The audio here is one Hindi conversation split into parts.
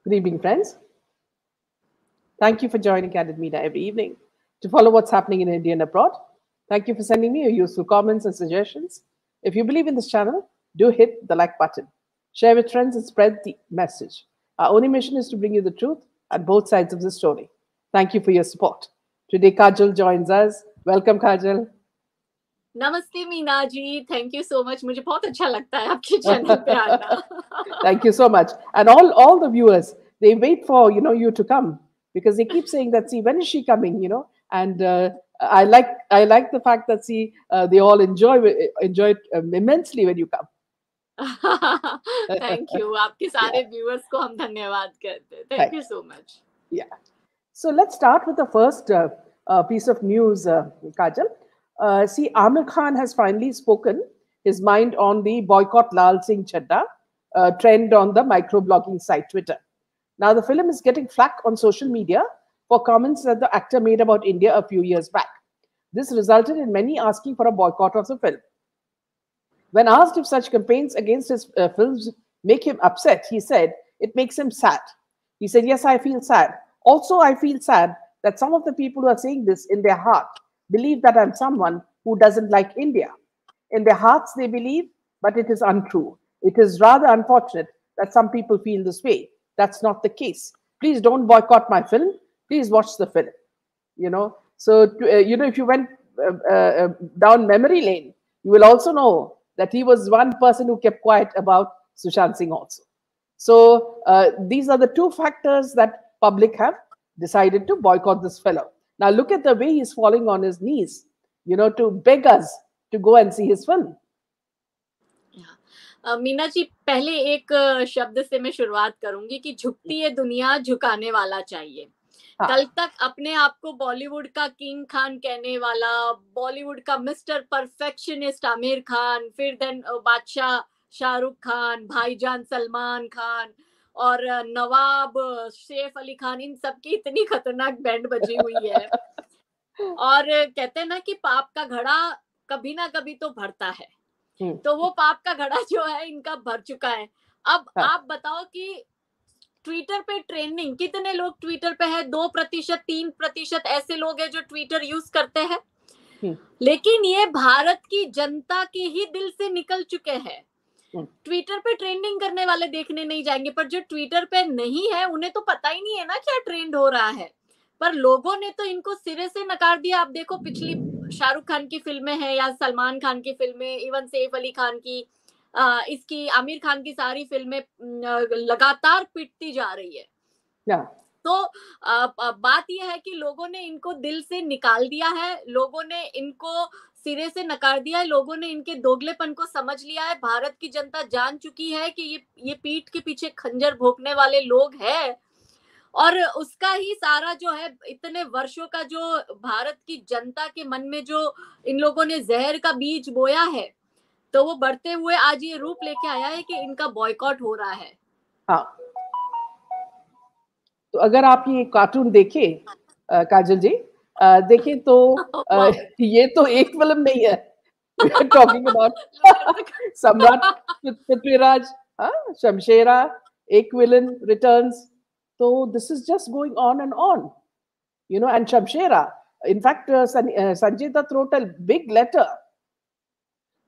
Good evening, friends. Thank you for joining Candid Media every evening to follow what's happening in India and abroad. Thank you for sending me your useful comments and suggestions. If you believe in this channel, do hit the like button. Share with friends and spread the message. Our only mission is to bring you the truth at both sides of the story. Thank you for your support. Today, Kajal joins us. Welcome, Kajal. नमस्ते Meena ji, thank you so much. मुझे बहुत अच्छा लगता है आपके चैनल पे आना. Thank you so much. And all the viewers, they wait for you to come because they keep saying that, see, when is she coming, and I like the fact that, see, they all enjoy it immensely when you come. Thank you. आपके सारे व्यूअर्स को हम धन्यवाद करते हैं. Thank you so much. Yeah. So let's start with the first piece of news, Kajal. See, Amir Khan has finally spoken his mind on the boycott Lal Singh Chadda trend on the microblogging site Twitter. Now, the film is getting flack on social media for comments that the actor made about India a few years back. This resulted in many asking for a boycott of the film. When asked if such campaigns against his films make him upset, he said, it makes him sad. He said, yes, I feel sad. Also, I feel sad that some of the people who are saying this in their heart believe that I'm someone who doesn't like India. In their hearts, they believe, but it is untrue. It is rather unfortunate that some people feel this way. That's not the case. Please don't boycott my film. Please watch the film. So if you went down memory lane, you will also know that he was one person who kept quiet about Sushant Singh also. So these are the two factors that public have decided to boycott this fellow. Now look at the way he's falling on his knees, to beg us to go and see his film. Meena ji, पहले एक शब्द से मैं शुरुआत करूंगी कि झुकती है दुनिया, झुकाने वाला चाहिए. कल तक अपने आप को बॉलीवुड का किंग खान कहने वाला, बॉलीवुड का मिस्टर परफेक्शनिस्ट आमिर खान, फिर देन बादशाह शाहरुख खान, भाईजान सलमान खान और नवाब सैफ अली खान, इन सब की इतनी खतरनाक बैंड बजी हुई है. और कहते हैं ना कि पाप का घड़ा कभी ना कभी तो भरता है. तो वो पाप का घड़ा जो है इनका भर चुका है. अब आप बताओ कि ट्विटर पे ट्रेंडिंग कितने लोग ट्विटर पे है? 2%, 3% ऐसे लोग हैं जो ट्विटर यूज करते हैं. लेकिन ये भारत की जनता के ही दिल से निकल चुके हैं. ट्विटर पे ट्रेंडिंग करने वाले देखने नहीं जाएंगे, पर जो ट्विटर पे नहीं है उन्हें तो पता ही नहीं है ना क्या ट्रेंड हो रहा है. पर लोगों ने तो इनको सिरे से नकार दिया. आप देखो, पिछली शाहरुख खान की फिल्में हैं या सलमान खान की फिल्में, इवन सैफ अली खान की, इसकी आमिर खान की सारी फिल्में लगातार पिटती जा रही है. तो बात यह है कि लोगों ने इनको दिल से निकाल दिया है, लोगों ने इनको सिरे से नकार दिया है, लोगों ने इनके दोगलेपन को समझ लिया है. भारत की जनता जान चुकी है कि ये पीठ के पीछे खंजर भोंकने वाले लोग हैं. और उसका ही सारा जो है, इतने वर्षों का जो भारत की जनता के मन में जो इन लोगों ने जहर का बीज बोया है, तो वो बढ़ते हुए आज ये रूप लेके आया है कि इनका बॉयकॉट हो रहा है. हाँ, तो अगर आप ये कार्टून देखें काजल जी, देखें तो ये तो एक फिल्म नहीं है. We are talking about सम्राट पृथ्वीराज, शमशेरा, एक villain returns. So this is just going on and on, and Shamshera. In fact, Sanjay Dutt wrote a big letter,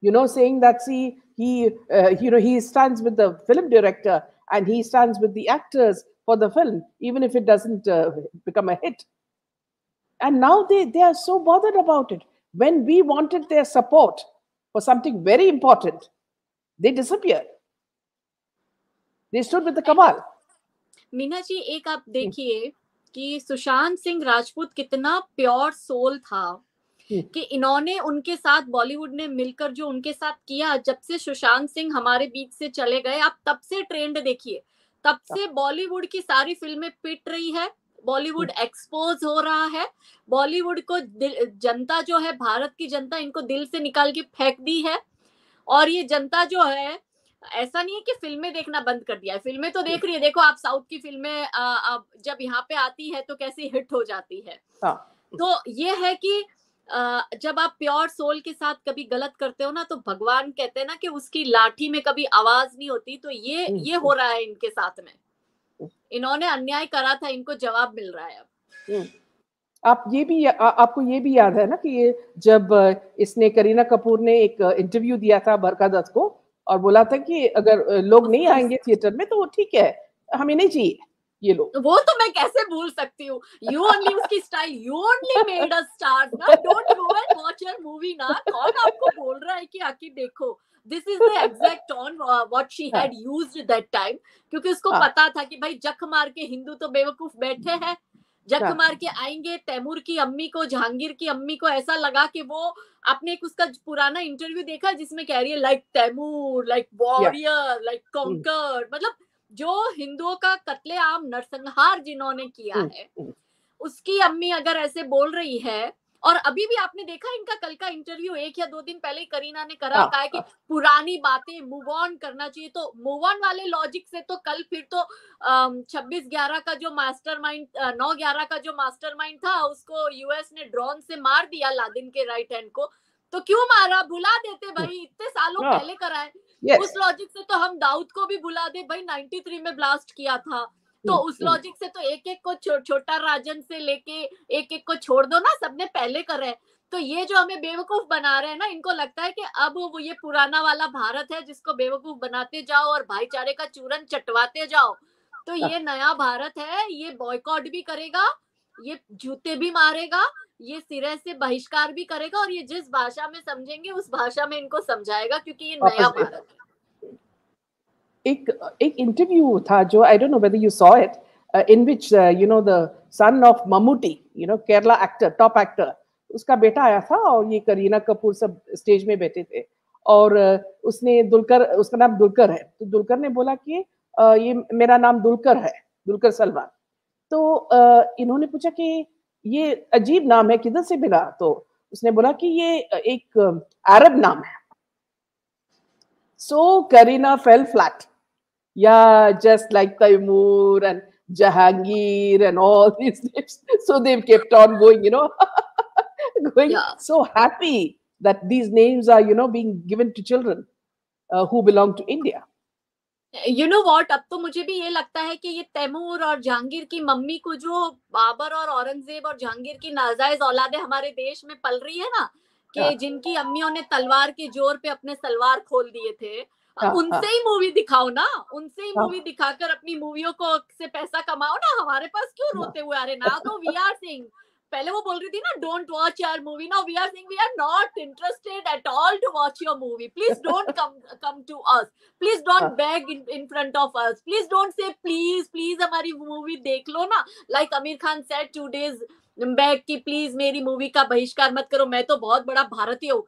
saying that, see, he stands with the film director and he stands with the actors for the film, even if it doesn't become a hit. And now they are so bothered about it. When we wanted their support for something very important, they disappeared. They stood with the cabal. Meena ji, एक आप देखिए कि सुशांत सिंह राजपूत कितना प्योर सोल था कि इन्होंने उनके साथ, बॉलीवुड ने मिलकर जो उनके साथ किया, जब से सुशांत सिंह हमारे बीच से चले गए, आप तब से ट्रेंड देखिए, तब से बॉलीवुड की सारी फिल्में पिट रही है, बॉलीवुड एक्सपोज हो रहा है, बॉलीवुड को जनता जो है, भारत की जनता इनको दिल से निकाल के फेंक दी है. और ये जनता जो है, ऐसा नहीं है कि फिल्में देखना बंद कर दिया है, फिल्में तो देख रही है. देखो आप, साउथ की फिल्में जब यहाँ पे आती है तो कैसी हिट हो जाती है. तो ये है कि जब आप प्योर सोल के साथ कभी गलत करते हो ना, तो भगवान कहते हैं ना कि उसकी लाठी में कभी आवाज नहीं होती. तो ये हो रहा है इनके साथ में. इन्होंने अन्याय करा था, इनको जवाब मिल रहा है अब। आपको ये भी याद है ना कि ये जब इसने करीना कपूर ने एक इंटरव्यू दिया था बरखा दत्त को और बोला था कि अगर लोग नहीं आएंगे थिएटर में तो ठीक है, हमें नहीं चाहिए ये लोग। वो तो मैं कैसे भूल सकती हूँ, यू ओनली उसकी style, you only made us stars ना, don't go and watch your movie ना, कौन आपको बोल रहा है कि आके देखो। This is the exact tone what she had used that time, क्योंकि उसको पता था कि भाई जख मार के हिंदू तो बेवकूफ बैठे हैं, जख मार के आएंगे। तैमूर की अम्मी को, जहांगीर की अम्मी को ऐसा लगा कि वो, आपने एक उसका पुराना इंटरव्यू देखा जिसमें कह रही है like Timur, like warrior, like conqueror, मतलब जो हिंदुओं का कत्लेआम नरसंहार जिन्होंने किया है, उसकी अम्मी अगर ऐसे बोल रही है। और अभी भी आपने देखा इनका कल का इंटरव्यू, 1 या 2 दिन पहले करीना ने कहा है कि पुरानी बातें मूव ऑन करना चाहिए। तो मूव ऑन वाले लॉजिक से तो कल फिर तो 26/11 का जो मास्टरमाइंड, 9/11 का जो मास्टरमाइंड था, उसको यूएस ने ड्रोन से मार दिया, लादेन के राइट हैंड को। तो क्यों मारा, बुला देते भाई, इतने सालों पहले कराए। उस लॉजिक से तो हम दाऊद को भी बुला दे भाई, 93 में ब्लास्ट किया था। तो उस लॉजिक से तो एक एक को छोटा राजन से लेके एक एक को छोड़ दो ना, सबने पहले करे। तो ये जो हमें बेवकूफ बना रहे हैं ना, इनको लगता है कि अब वो ये पुराना वाला भारत है जिसको बेवकूफ बनाते जाओ और भाईचारे का चूरन चटवाते जाओ। तो ये नया भारत है, ये बॉयकॉट भी करेगा, ये जूते भी मारेगा, ये सिरे से बहिष्कार भी करेगा, और ये जिस भाषा में समझेंगे उस भाषा में इनको समझाएगा, क्योंकि ये नया भारत है। एक इंटरव्यू था जो I don't know whether you saw it, in which the son of Mammootty, Kerala actor, top actor, उसका बेटा आया था और ये करीना कपूर सब स्टेज में बैठे थे और उसने उसका नाम दुलकर है, तो दुलकर ने बोला कि ये मेरा नाम दुलकर है, दुलकर सलमान। तो इन्होंने पूछा कि ये अजीब नाम है, किधर से मिला? तो उसने बोला कि ये एक अरब नाम है। So Kareena fell flat. Yeah, just like Taimur and Jahangir and all these names. So they've kept on going, going so happy that these names are, being given to children who belong to India. You know what? अब तो मुझे भी ये लगता है कि ये तैमूर और जहांगीर की मम्मी को, जो बाबर और औरंगजेब और जहांगीर की नाजायज औलादे हमारे देश में पल रही है ना, कि जिनकी अम्मियों ने तलवार के जोर पे अपने सलवार खोल दिए थे, उनसे ही मूवी दिखाओ ना, उनसे ही मूवी दिखाकर अपनी मूवियों को से पैसा कमाओ ना। हमारे पास क्यों रोते हुए आ रहे? नाउ तो वी आर सिंग, पहले वो बोल रही थी ना don't watch our movie, now we are saying we are not interested at all to watch your movie, please don't come to us, please don't beg in front of us, please don't say please हमारी मूवी देख लो ना। Like Aamir Khan said 2 days back कि प्लीज मेरी मूवी का बहिष्कार मत करो, मैं तो बहुत बड़ा भारतीय हूँ।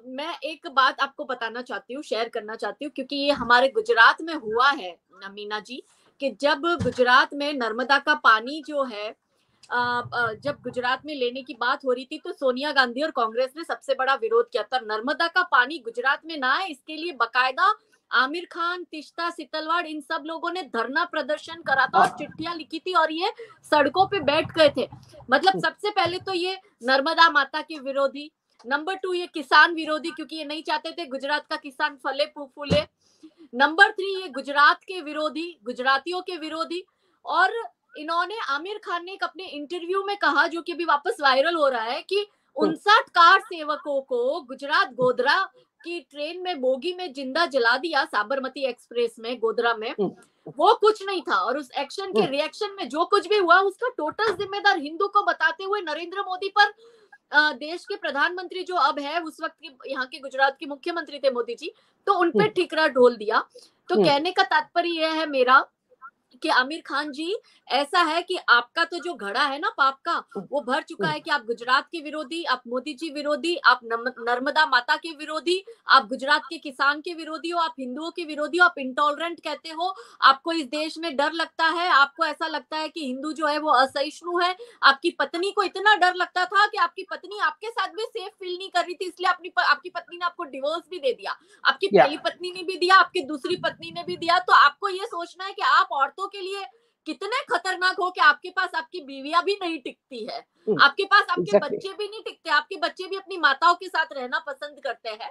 मैं एक बात आपको बताना चाहती हूँ, शेयर करना चाहती हूँ, क्योंकि ये हमारे गुजरात में हुआ है मीना जी, कि जब गुजरात में नर्मदा का पानी जो है, जब गुजरात में लेने की बात हो रही थी, तो सोनिया गांधी और कांग्रेस ने सबसे बड़ा विरोध किया था। नर्मदा का पानी गुजरात में ना आए, इसके लिए बकायदा आमिर खान, तिश्ता सितलवाड़, इन सब लोगों ने धरना प्रदर्शन करा था और चिट्ठियां लिखी थी और ये सड़कों पे बैठ गए थे। मतलब सबसे पहले तो ये नर्मदा माता के विरोधी, नंबर 2 ये किसान विरोधी, क्योंकि ये नहीं चाहते थे गुजरात का किसान फले फूले। नंबर 3 ये गुजरात के विरोधी, गुजरातियों के विरोधी। और इन्होंने, आमिर खान ने एक अपने इंटरव्यू में कहा, जो कि अभी वापस वायरल हो रहा है, कि 59 कार सेवकों को गुजरात गोधरा की ट्रेन में, बोगी में जिंदा जला दिया, साबरमती एक्सप्रेस में गोधरा में, वो कुछ नहीं था। और उस एक्शन के रिएक्शन में जो कुछ भी हुआ, उसका टोटल जिम्मेदार हिंदू को बताते हुए नरेंद्र मोदी पर, देश के प्रधानमंत्री जो अब है, उस वक्त के यहाँ के गुजरात के मुख्यमंत्री थे मोदी जी, तो उनपे ठिकरा ढोल दिया। तो कहने का तात्पर्य यह है मेरा कि आमिर खान जी, ऐसा है कि आपका तो जो घड़ा है ना पाप का, वो भर चुका है कि आप गुजरात के विरोधी, आप मोदी जी विरोधी, आप नर्मदा माता के विरोधी, आप गुजरात के किसान के विरोधी हो, आप हिंदुओं के विरोधी हो, आप इंटॉलरेंट कहते हो, आपको इस देश में डर लगता है, आपको ऐसा लगता है कि हिंदू जो है वो असहिष्णु है। आपकी पत्नी को इतना डर लगता था कि आपकी पत्नी आपके साथ भी सेफ फील नहीं कर रही थी, इसलिए आपकी पत्नी ने आपको डिवोर्स भी दे दिया, आपकी पहली पत्नी ने भी दिया, आपकी दूसरी पत्नी ने भी दिया। तो आपको ये सोचना है कि आप औरतों के लिए कितने खतरनाक हो कि आपके पास आपकी बीवियां भी नहीं टिकती है, आपके पास आपके बच्चे भी नहीं टिकते, आपके बच्चे भी अपनी माताओं के साथ रहना पसंद करते हैं।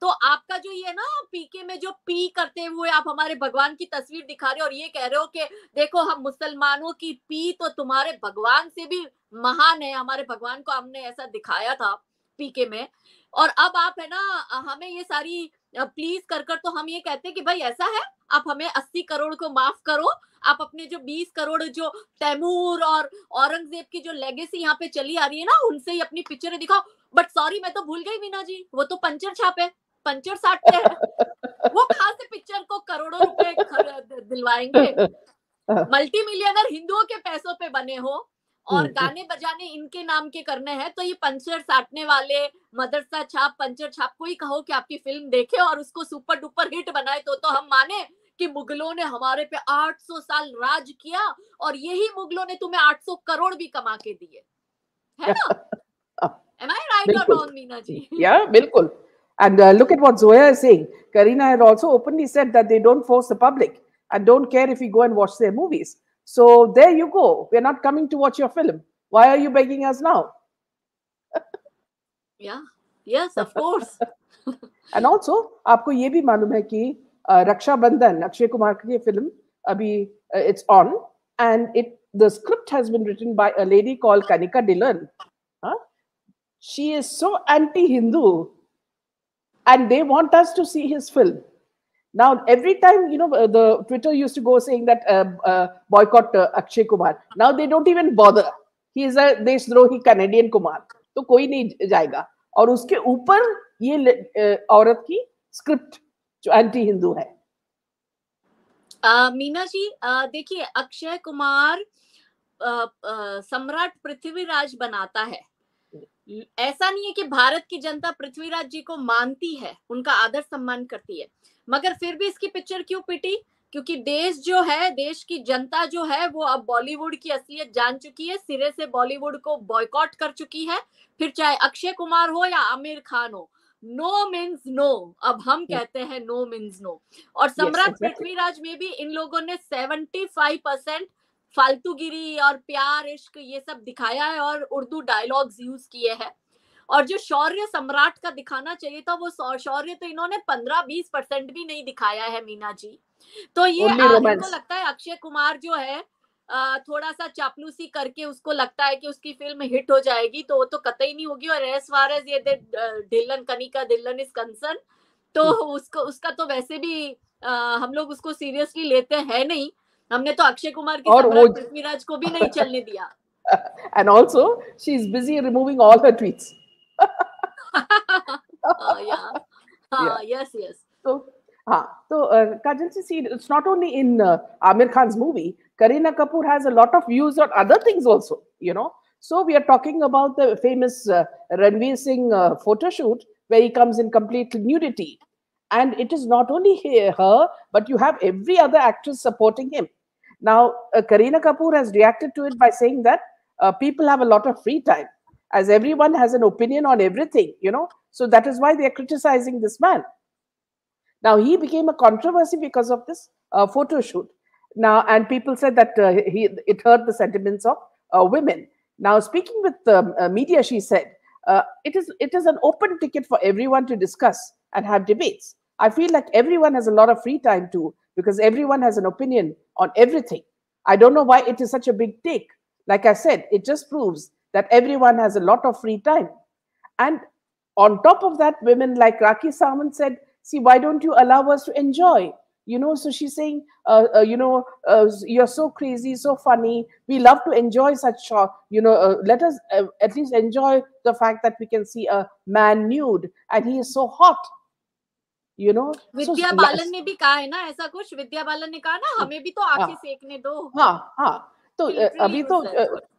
तो आपका जो ये ना पीके में जो पी करते हुए आप हमारे भगवान की तस्वीर दिखा रहे हो और ये कह रहे हो कि देखो हम मुसलमानों की पी तो तुम्हारे भगवान से भी महान है, हमारे भगवान को हमने ऐसा दिखाया था पीके में, और अब आप है ना हमें ये सारी प्लीज कर कर, तो हम ये कहते हैं कि भाई ऐसा है, आप हमें 80 करोड़ को माफ करो, आप अपने जो 20 करोड़ जो तैमूर और औरंगजेब की जो लेगेसी यहाँ पे चली आ रही है ना, उनसे ही अपनी पिक्चरें दिखाओ। बट सॉरी, मैं तो भूल गई मीना जी, वो तो पंचर छापे, पंचर साटते हैं, वो कहाँ से पिक्चर को करोड़ों रुपए दिलवाएंगे? मल्टी मिलियनर हिंदुओं के पैसों पे बने हो और गाने बजाने इनके नाम के करने हैं, तो ये पंचर साटने वाले मदरसा छाप पंचर छाप को ही कहो कि आपकी फिल्म देखे और उसको सुपर डुपर हिट बनाए, तो हम माने कि मुगलों ने हमारे पे 800 साल राज किया और यही मुगलों ने तुम्हें 800 करोड़ भी कमा के दिए, है ना? Am I right or wrong, Meena ji? Yeah, bilkul. And look at what Zoya is saying. Kareena had also openly said that they don't force the public and don't care if we go and watch their movies. So there you go. We're not coming to watch your film. Why are you begging us now? Yeah. Yes, of course. And also, आपको ये भी मालूम है कि रक्षाबंधन अक्षय कुमार की फिल्म अभी it's on, and the script has been written by a lady called Kanika Dillon. She is so anti-Hindu, and they want us to see his film. Now, every time, the Twitter used to go saying that boycott Akshay Kumar. Now they don't even bother. He is a देशद्रोही Canadian Kumar. तो कोई नहीं जाएगा. और उसके ऊपर ये औरत की स्क्रिप्ट जो एंटी हिंदू है. मीना जी देखिए, अक्षय कुमार सम्राट पृथ्वीराज बनाता है. ऐसा नहीं है कि भारत की जनता पृथ्वीराज जी को मानती है, उनका आदर सम्मान करती है, मगर फिर भी इसकी पिक्चर क्यों पिटी? क्योंकि देश जो है, देश की जनता जो है, वो अब बॉलीवुड की असलियत जान चुकी है, सिरे से बॉलीवुड को बॉयकॉट कर चुकी है. फिर चाहे अक्षय कुमार हो या आमिर खान हो, नो मीन्स नो. अब हम कहते हैं नो मीन्स नो. और सम्राट पृथ्वीराज में भी इन लोगों ने 75% फालतूगिरी और प्यार इश्क ये सब दिखाया है और उर्दू डायलॉग्स यूज किए हैं. और जो शौर्य सम्राट का दिखाना चाहिए था, वो शौर्य तो इन्होंने 15-20% भी नहीं दिखाया है मीना जी. तो ये इनको लगता है अक्षय कुमार जो है थोड़ा सा चापलूसी करके उसको लगता है कि उसकी फिल्म हिट हो जाएगी, तो वो तो कतई नहीं होगी. और एज फार एज ये ढिल्लन कनिका ढिल्लन इज कंसर्न, तो उसका तो वैसे भी हम लोग उसको सीरियसली लेते हैं नहीं. हमने तो अक्षय कुमार के सम्राट पृथ्वीराज को भी नहीं चलने दिया. And also, she is busy removing all her tweets. Yes. So Kajal, see, it's not only in Amir Khan's movie. Kareena Kapoor has a lot of views on other things also, So we are talking about the famous Ranveer Singh photo shoot where he comes in complete nudity. And it is not only her, but you have every other actress supporting him. Now, Kareena Kapoor has reacted to it by saying that people have a lot of free time, as everyone has an opinion on everything, So that is why they are criticizing this man. Now, he became a controversy because of this photo shoot. Now, and people said that it hurt the sentiments of women. Now, speaking with media, she said, it is an open ticket for everyone to discuss and have debates. I feel like everyone has a lot of free time too, because everyone has an opinion on everything. I don't know why it is such a big take. Like I said, it just proves that everyone has a lot of free time. And on top of that, women like Rakhi Sawant said, see, why don't you allow us to enjoy? So she's saying, you're so crazy, so funny. We love to enjoy such show. Let us at least enjoy the fact that we can see a man nude and he is so hot. Vidya Balan ने भी कहा है ना ऐसा कुछ. विद्या बालन ने कहा ना, हमें भी तो आंखें सेकने दो. तो अभी तो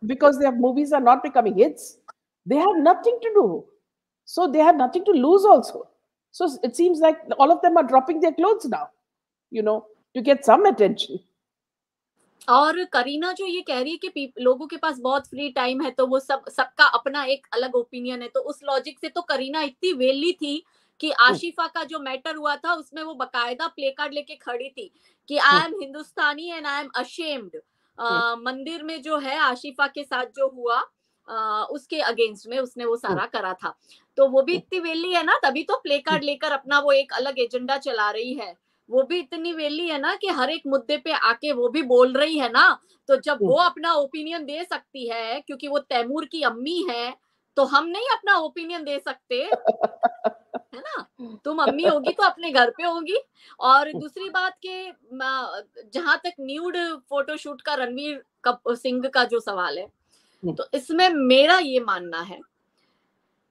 because their movies are not becoming hits, they have nothing to do. So they have nothing to lose also. So it seems like all of them are dropping their clothes now, to get some attention. और करीना जो ये कह रही है कि लोगों के पास बहुत फ्री टाइम है, तो वो सबका अपना एक अलग ओपिनियन है, तो उस लॉजिक से तो करीना इतनी वेली थी कि आशिफा का जो मैटर हुआ था उसमें वो बकायदा प्ले कार्ड लेके खड़ी थी कि I am Hindustani and I am ashamed. मंदिर में जो है आशिफा के साथ जो हुआ, उसके अगेंस्ट में उसने वो सारा करा था। तो वो भी इतनी वेली है ना, तभी तो प्ले कार्ड लेकर अपना वो एक अलग एजेंडा चला रही है। वो भी इतनी वेली है ना कि हर एक मुद्दे पे आके वो भी बोल रही है ना। तो जब वो अपना ओपिनियन दे सकती है क्योंकि वो तैमूर की अम्मी है, तो हम नहीं अपना ओपिनियन दे सकते, है ना? तुम अम्मी होगी तो अपने घर पे होगी। और दूसरी बात के जहां तक न्यूड फोटोशूट का रणवीर सिंह का जो सवाल है, तो इसमें मेरा ये मानना है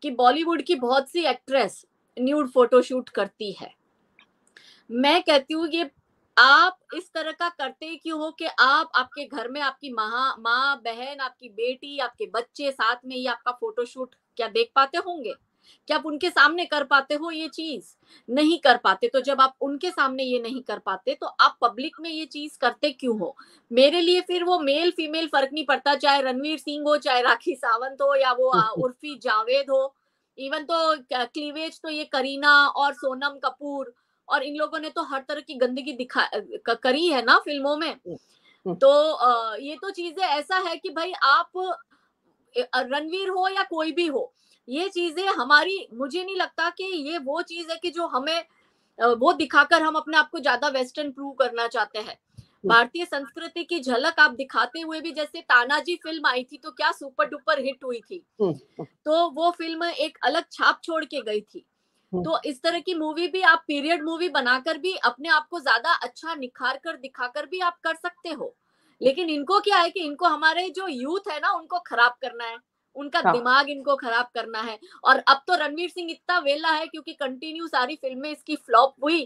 कि बॉलीवुड की बहुत सी एक्ट्रेस न्यूड फोटोशूट करती है। मैं कहती हूँ ये आप इस तरह का करते क्यों हो कि आप आपके घर में आपकी माँ बहन, आपकी बेटी, आपके बच्चे साथ में ये आपका फोटोशूट क्या देख पाते होंगे? क्या आप उनके सामने कर पाते हो ये चीज? नहीं कर पाते। तो जब आप उनके सामने ये नहीं कर पाते तो आप पब्लिक में ये चीज करते क्यों हो? मेरे लिए फिर वो मेल फीमेल फर्क नहीं पड़ता, चाहे रणवीर सिंह हो, चाहे राखी सावंत हो, या वो उर्फी जावेद हो, इवन तो क्लीवेज तो ये करीना और सोनम कपूर और इन लोगों ने तो हर तरह की गंदगी करी है ना फिल्मों में। तो ये तो चीजें ऐसा है कि भाई आप रणवीर हो या कोई भी हो, ये चीजें हमारी, मुझे नहीं लगता कि ये वो चीज है कि जो हमें वो दिखाकर हम अपने आप को ज्यादा वेस्टर्न प्रूव करना चाहते हैं। भारतीय संस्कृति की झलक आप दिखाते हुए भी, जैसे तानाजी फिल्म आई थी तो क्या सुपर डुपर हिट हुई थी, तो वो फिल्म एक अलग छाप छोड़ के गई थी। तो इस तरह की मूवी भी आप पीरियड मूवी बनाकर भी अपने आप को ज्यादा अच्छा निखार कर दिखाकर भी आप कर सकते हो। लेकिन इनको क्या है कि इनको हमारे जो यूथ है ना उनको खराब करना है, उनका दिमाग इनको खराब करना है। और अब तो रणवीर सिंह इतना वेला है क्योंकि कंटिन्यू सारी फिल्में इसकी फ्लॉप हुई,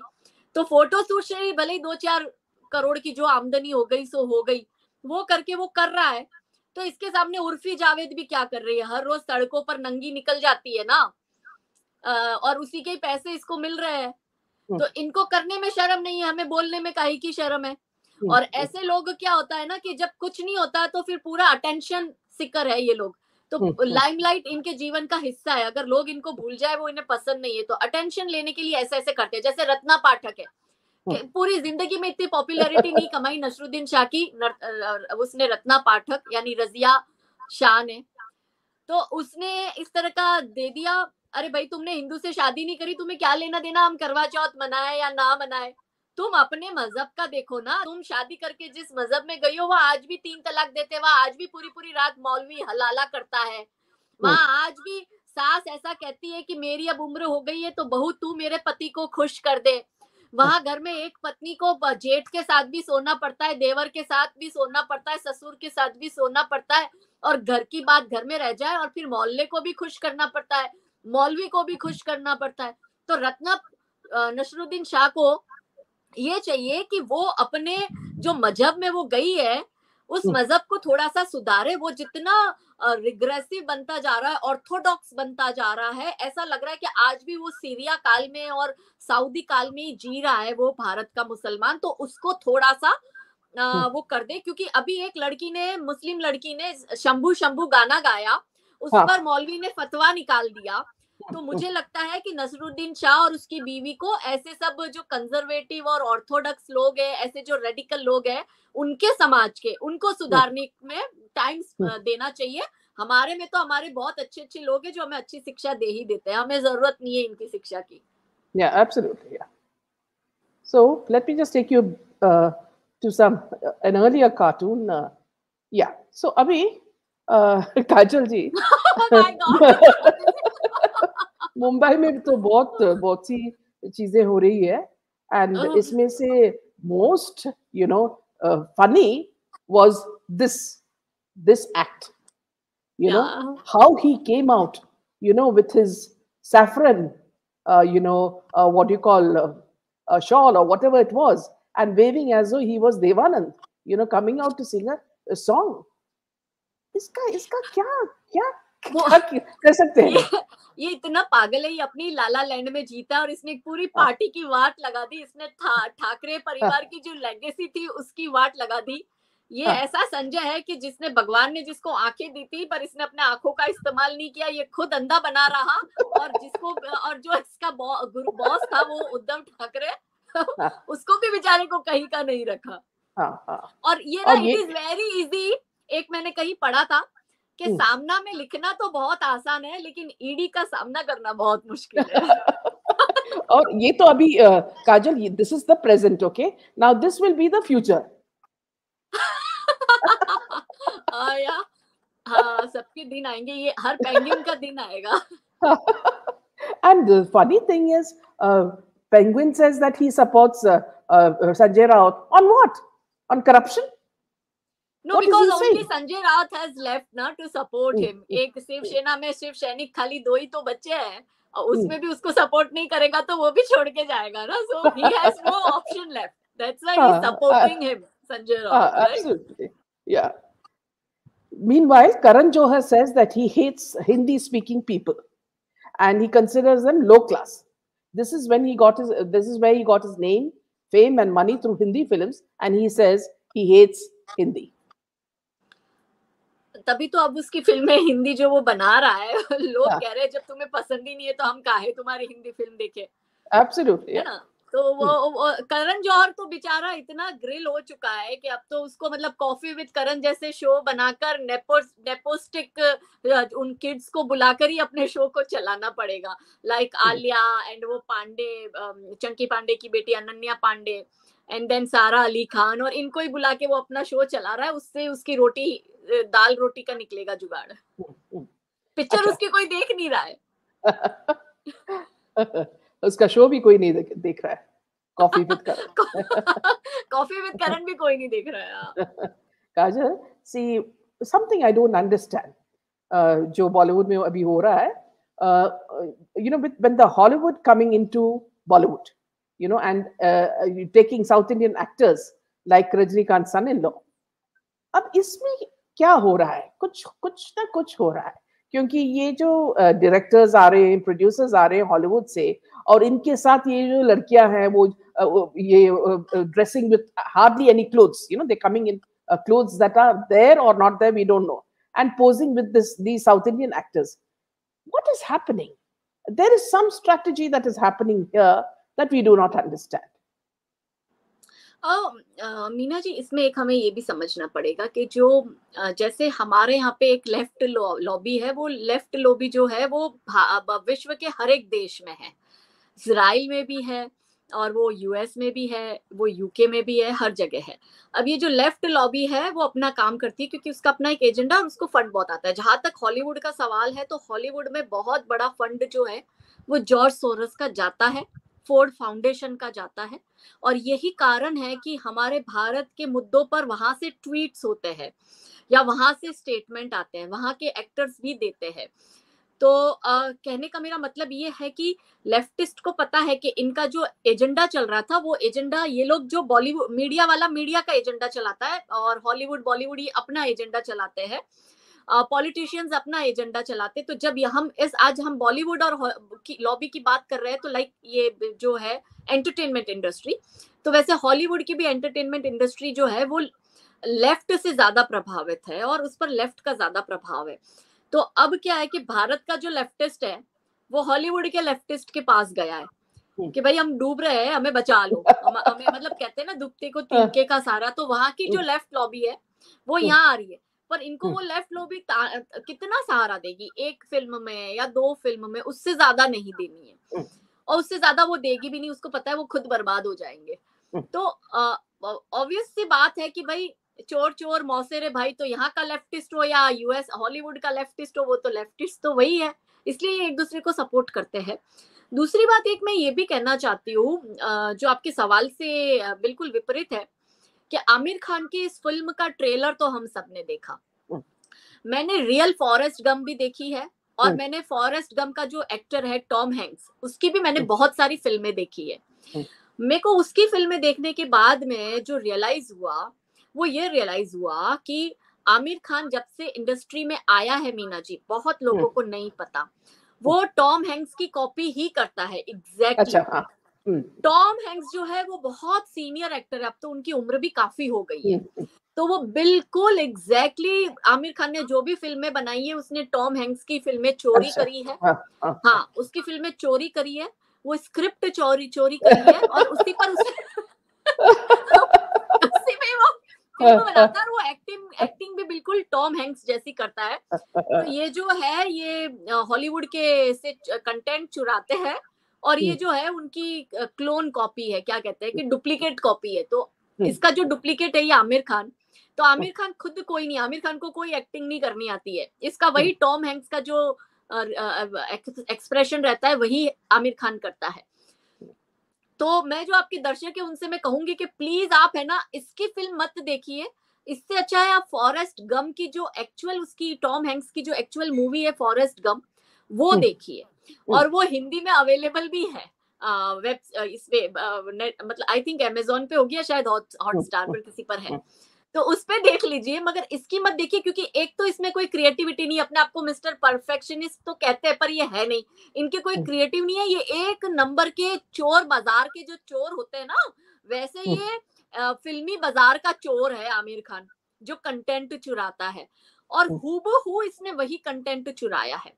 तो फोटो शूट से ही भले ही 2-4 करोड़ की जो आमदनी हो गई सो हो गई, वो करके वो कर रहा है। तो इसके सामने उर्फी जावेद भी क्या कर रही है, हर रोज सड़कों पर नंगी निकल जाती है ना, और उसी के पैसे इसको मिल रहे हैं। तो इनको करने में शर्म नहीं है, हमें बोलने में काहे की शर्म है। और ऐसे लोग क्या होता है ना कि जब कुछ नहीं होता तो फिर पूरा अटेंशन सीकर है ये लोग, तो लाइमलाइट इनके जीवन का हिस्सा है। अगर लोग इनको भूल जाए वो इन्हें पसंद नहीं है, तो अटेंशन लेने के लिए ऐसे ऐसे करते हैं। जैसे रत्ना पाठक है कि पूरी जिंदगी में इतनी पॉपुलैरिटी नहीं कमाई नसरुद्दीन शाह की, उसने रत्ना पाठक यानी रजिया शाह ने, तो उसने इस तरह का दे दिया। अरे भाई तुमने हिंदू से शादी नहीं करी, तुम्हें क्या लेना देना हम करवा चौथ मनाए या ना मनाए? तुम अपने मजहब का देखो ना। तुम शादी करके जिस मजहब में गई हो वहां आज भी 3 तलाक देते, वहां आज भी पूरी पूरी रात मौलवी हलाला करता है, वहां आज भी सास ऐसा कहती है कि मेरी अब उम्र हो गई है तो बहू तू मेरे पति को खुश कर दे। वहां घर में एक पत्नी को जेठ के साथ भी सोना पड़ता है, देवर के साथ भी सोना पड़ता है, ससुर के साथ भी सोना पड़ता है, और घर की बात घर में रह जाए और फिर मोहल्ले को भी खुश करना पड़ता है, मौलवी को भी खुश करना पड़ता है। तो रत्ना नसरुद्दीन शाह को ये चाहिए कि वो अपने जो मजहब में वो गई है उस मजहब को थोड़ा सा सुधारे। वो जितना रिग्रेसिव बनता जा रहा है, ऑर्थोडॉक्स बनता जा रहा है, ऐसा लग रहा है कि आज भी वो सीरिया काल में और सऊदी काल में ही जी रहा है वो भारत का मुसलमान। तो उसको थोड़ा सा वो कर दे, क्योंकि अभी एक लड़की ने, मुस्लिम लड़की ने शंभू शंभू गाना गाया, उस पर मौलवी ने फतवा निकाल दिया। तो मुझे लगता है कि नसरुद्दीन शाह और उसकी बीवी को ऐसे सब जो कंजर्वेटिव और ऑर्थोडॉक्स लोग हैं, ऐसे जो रेडिकल लोग हैं, उनके समाज के, उनको सुधारने में टाइम देना चाहिए। हमारे में तो हमारे बहुत अच्छे अच्छे लोग हैं जो हमें अच्छी शिक्षा दे ही देते हैं, हमें जरूरत नहीं है इनकी शिक्षा की। Yeah, absolutely. Yeah. So let me just take you to an earlier cartoon. Yeah. So Abhi, काजल जी, मुंबई में तो बहुत सी चीजें हो रही है, एंड इसमें से most funny was this act. How he came out, with his saffron, what you call a shawl or whatever it was, and waving as though he was Devanand, coming out to sing a song. इसका क्या कर सकते हैं? ये इतना पागल है, ये अपनी लाला लैंड में जीता और इसने एक पूरी पार्टी की वाट लगा दी। इसने ठाकरे परिवार की जो लेगेसी थी उसकी वाट लगा दी। ये ऐसा संजय है कि जिसने, भगवान ने जिसको आंखें दी थी पर इसने अपने आंखों का इस्तेमाल नहीं किया, ये खुद अंधा बना रहा। और जो इसका बॉस था वो उद्धव ठाकरे, उसको भी बेचारे को कहीं का नहीं रखा। और ये ना, इट इज वेरी इजी। एक मैंने कहीं पढ़ा था कि सामना में लिखना तो बहुत आसान है, लेकिन ईडी का सामना करना बहुत मुश्किल है। और ये तो अभी Kajal, this is the present, okay, now this will be the future. या हाँ, सबके दिन आएंगे, ये हर पेंगुइन का दिन आएगा। And the funny thing is, Penguin says that he supports Sanjay Raut on what? On corruption? No, because only Sanjay Raut has left na to support him. एक शिवसेना में शिव सैनिक खाली 2 ही तो बच्चे हैं, और उसमें भी उसको सपोर्ट नहीं करेगा तो वो भी छोड़ के जाएगा ना. So he has no option left. That's why he's supporting him, Sanjay Raut. Right? Absolutely, yeah. Meanwhile, Karan Johar says that he hates Hindi-speaking people, and he considers them low class. This is where he got his name, fame, and money through Hindi films, and he says he hates Hindi. तभी तो अब उसकी फिल्में हिंदी जो वो बना रहा है, लोग कह रहे हैं जब तुम्हें पसंद ही नहीं है तो हम काहे तुम्हारी हिंदी फिल्म देखे. Absolutely, है ना. तो वो करण जौहर तो बेचारा इतना ग्रिल हो चुका है कि अब तो उसको मतलब कॉफी विद करण जैसे शो बनाकर नेपोस्टिक उन किड्स को बुलाकर ही अपने शो को चलाना पड़ेगा. लाइक आलिया एंड वो पांडे, चंकी पांडे की बेटी अनन्या पांडे, एंड देन सारा अली खान, और इनको ही बुला के वो अपना शो चला रहा है. उससे उसकी रोटी, दाल रोटी का निकलेगा जुगाड़. पिक्चर उसकी कोई देख नहीं रहा है. उसका शो भी कोई नहीं देख रहा है. Coffee with Karan. Coffee with Karan भी कोई नहीं देख रहा है. Kajal, see something I don't understand जो बॉलीवुड में अभी हो रहा है. You know, when the Hollywood coming into Bollywood, you know, and taking South Indian actors like Rajinikanth son-in-law. अब इसमें क्या हो रहा है? कुछ ना कुछ हो रहा है, क्योंकि ये जो डायरेक्टर्स आ रहे हैं, प्रोड्यूसर्स आ रहे हैं हॉलीवुड से, और इनके साथ ये जो लड़कियां हैं वो ये dressing with hardly any clothes, you know, they coming in clothes that are there or not there, we don't know, and posing with these South Indian actors. What is happening? There is some strategy that is happening here that we do not understand. Meena ji, इसमें एक हमें ये भी समझना पड़ेगा कि जो जैसे हमारे यहाँ पे एक लेफ्ट लॉबी है, वो लेफ्ट लॉबी जो है वो विश्व के हर एक देश में है. इजराइल में भी है, और वो यूएस में भी है, वो यूके में भी है, हर जगह है. अब ये जो लेफ्ट लॉबी है वो अपना काम करती है, क्योंकि उसका अपना एक एजेंडा और उसको फंड बहुत आता है. जहां तक हॉलीवुड का सवाल है, तो हॉलीवुड में बहुत बड़ा फंड जो है वो जॉर्ज सोरस का जाता है, फोर्ड फाउंडेशन का जाता है, और यही कारण है कि हमारे भारत के मुद्दों पर वहां से ट्वीट्स होते हैं या वहां से स्टेटमेंट आते हैं, वहां के एक्टर्स भी देते हैं. तो कहने का मेरा मतलब ये है कि लेफ्टिस्ट को पता है कि इनका जो एजेंडा चल रहा था, वो एजेंडा ये लोग जो बॉलीवुड मीडिया वाला मीडिया का एजेंडा चलाता है, और बॉलीवुड ही अपना एजेंडा चलाते हैं, पॉलिटिशियंस अपना एजेंडा चलाते. तो जब आज हम बॉलीवुड और लॉबी की बात कर रहे हैं, तो लाइक ये जो है एंटरटेनमेंट इंडस्ट्री, तो वैसे हॉलीवुड की भी एंटरटेनमेंट इंडस्ट्री जो है वो लेफ्ट से ज्यादा प्रभावित है, और उस पर लेफ्ट का ज्यादा प्रभाव है. तो अब क्या है कि भारत का जो लेफ्टिस्ट है वो हॉलीवुड के लेफ्टिस्ट के पास गया है कि भाई हम डूब रहे हैं, हमें बचा लो. हमें मतलब कहते हैं ना, डूबते को तिनके का सहारा. तो वहां की जो लेफ्ट लॉबी है वो यहाँ आ रही है, पर इनको वो लेफ्ट लॉबी कितना सहारा देगी? 1 फिल्म में या 2 फिल्म में, उससे ज्यादा नहीं देनी है, और उससे ज्यादा वो देगी भी नहीं. उसको पता है वो खुद बर्बाद हो जाएंगे. तो ऑब्वियस सी बात है कि भाई चोर चोर मौसेरे भाई, तो यहाँ का लेफ्टिस्ट हो या यूएस हॉलीवुड का लेफ्टिस्ट हो, वो तो लेफ्टिस्ट तो वही है, इसलिए ये एक दूसरे को सपोर्ट करते हैं. दूसरी बात एक मैं ये भी कहना चाहती हूँ, जो आपके सवाल से बिल्कुल विपरीत है, कि आमिर खान की इस फिल्म का ट्रेलर तो हम सबने देखा. मैंने रियल फॉरेस्ट गम भी देखी है, और मैंने फॉरेस्ट गम का जो एक्टर है टॉम हैंक्स, उसकी भी मैंने बहुत सारी फिल्में देखी है. मेरे को उसकी फिल्में देखने के बाद में जो रियलाइज हुआ, वो ये रियलाइज हुआ कि आमिर खान जब से इंडस्ट्री में आया है, मीना जी, बहुत लोगों को नहीं पता, वो टॉम हैंक्स की कॉपी ही करता है एग्जैक्टली. टॉम हैंक्स जो है वो बहुत सीनियर एक्टर है, अब तो उनकी उम्र भी काफी हो गई है, तो वो बिल्कुल एग्जैक्टली आमिर खान ने जो भी फिल्में बनाई है, उसने टॉम हैंक्स की फिल्में चोरी करी है. हाँ, उसकी फिल्में चोरी करी है, वो स्क्रिप्ट चोरी करी है, और उसी पर उसी में वो फिल्म बनाता है, वो एक्टिंग भी बिल्कुल टॉम हैंक्स जैसी करता है। तो ये जो है ये हॉलीवुड के से कंटेंट चुराते हैं और ये जो है उनकी क्लोन कॉपी है, क्या कहते हैं कि डुप्लीकेट कॉपी है। तो इसका जो डुप्लीकेट है ये आमिर खान। तो आमिर खान खुद कोई नहीं, आमिर खान को कोई एक्टिंग नहीं करनी आती है। इसका वही टॉम हैंक्स का जो एक्सप्रेशन रहता है वही आमिर खान करता है। तो मैं जो आपके दर्शक है उनसे मैं कहूंगी कि प्लीज आप है ना इसकी फिल्म मत देखिए। इससे अच्छा है आप फॉरेस्ट गम की जो एक्चुअल उसकी टॉम हैंक्स की जो एक्चुअल मूवी है फॉरेस्ट गम वो देखिए। और वो हिंदी में अवेलेबल भी है वेब इस पे मतलब आई थिंक अमेजोन पे होगी या शायद हॉटस्टार पर किसी पर है, तो उस पे देख लीजिए। मगर इसकी मत देखिए क्योंकि एक तो इसमें कोई क्रिएटिविटी नहीं, अपने आप को मिस्टर परफेक्शनिस्ट तो कहते हैं पर ये है नहीं, इनके कोई क्रिएटिव नहीं है। ये एक नंबर के चोर, बाजार के जो चोर होते हैं ना वैसे ये फिल्मी बाजार का चोर है आमिर खान, जो कंटेंट चुराता है। और हूबहू इसने वही कंटेंट चुराया है।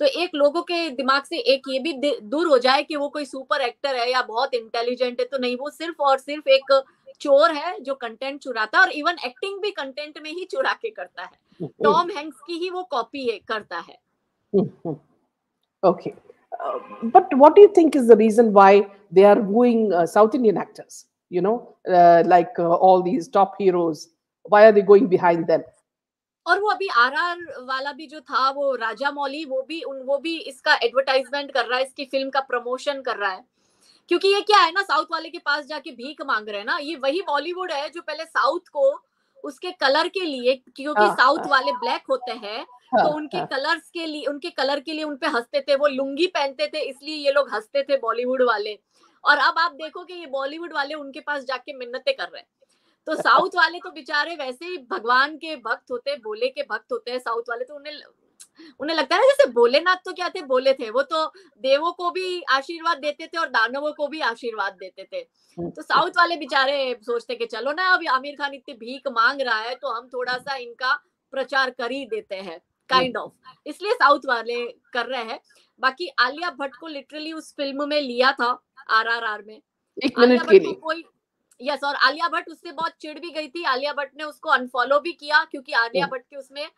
तो एक लोगों के दिमाग से एक ये भी दूर हो जाए कि वो कोई सुपर एक्टर है या बहुत इंटेलिजेंट है, तो नहीं, वो सिर्फ और सिर्फ एक चोर है जो कंटेंट चुराता है और इवन एक्टिंग भी कंटेंट में ही चुरा के करता है। टॉम हैंक्स की ही वो कॉपी करता है। Okay, but what do you think is the reason why they are wooing South Indian actors? You know, like all these top heroes. Why are they going behind them? और वो अभी आरआर वाला भी जो था वो राजा मौली, वो भी इसका एडवर्टाइजमेंट कर रहा है, इसकी फिल्म का प्रमोशन कर रहा है। क्योंकि ये क्या है ना, साउथ वाले के पास जाके भीख मांग रहे हैं ना। ये वही बॉलीवुड है जो पहले साउथ को उसके कलर के लिए, क्योंकि साउथ वाले ब्लैक होते हैं तो उनके कलर्स के लिए, उनके कलर के लिए उनपे हंसते थे, वो लुंगी पहनते थे इसलिए ये लोग हंसते थे बॉलीवुड वाले। और अब आप देखो कि ये बॉलीवुड वाले उनके पास जाके मिन्नतें कर रहे हैं। तो साउथ वाले तो बेचारे वैसे ही भगवान के भक्त होते, भोले के भक्त होते हैं साउथ वाले। तो उन्हें लगता है ना जैसे भोलेनाथ तो क्या थे, बोले थे वो तो देवों को भी आशीर्वाद देते थे और दानवों को भी आशीर्वाद देते थे। तो साउथ वाले बेचारे सोचते कि चलो ना अभी आमिर खान इतनी भीख मांग रहा है तो हम थोड़ा सा इनका प्रचार कर ही देते हैं, काइंड ऑफ, इसलिए साउथ वाले कर रहे हैं। बाकी आलिया भट्ट को लिटरली उस फिल्म में लिया था आरआरआर में, आलिया भट्ट को कोई यस, और आलिया भट्ट उससे बहुत चिढ़ भी गई थी। आलिया भट्ट ने उसको अनफॉलो भी किया क्योंकि आलिया भट्ट के उसमें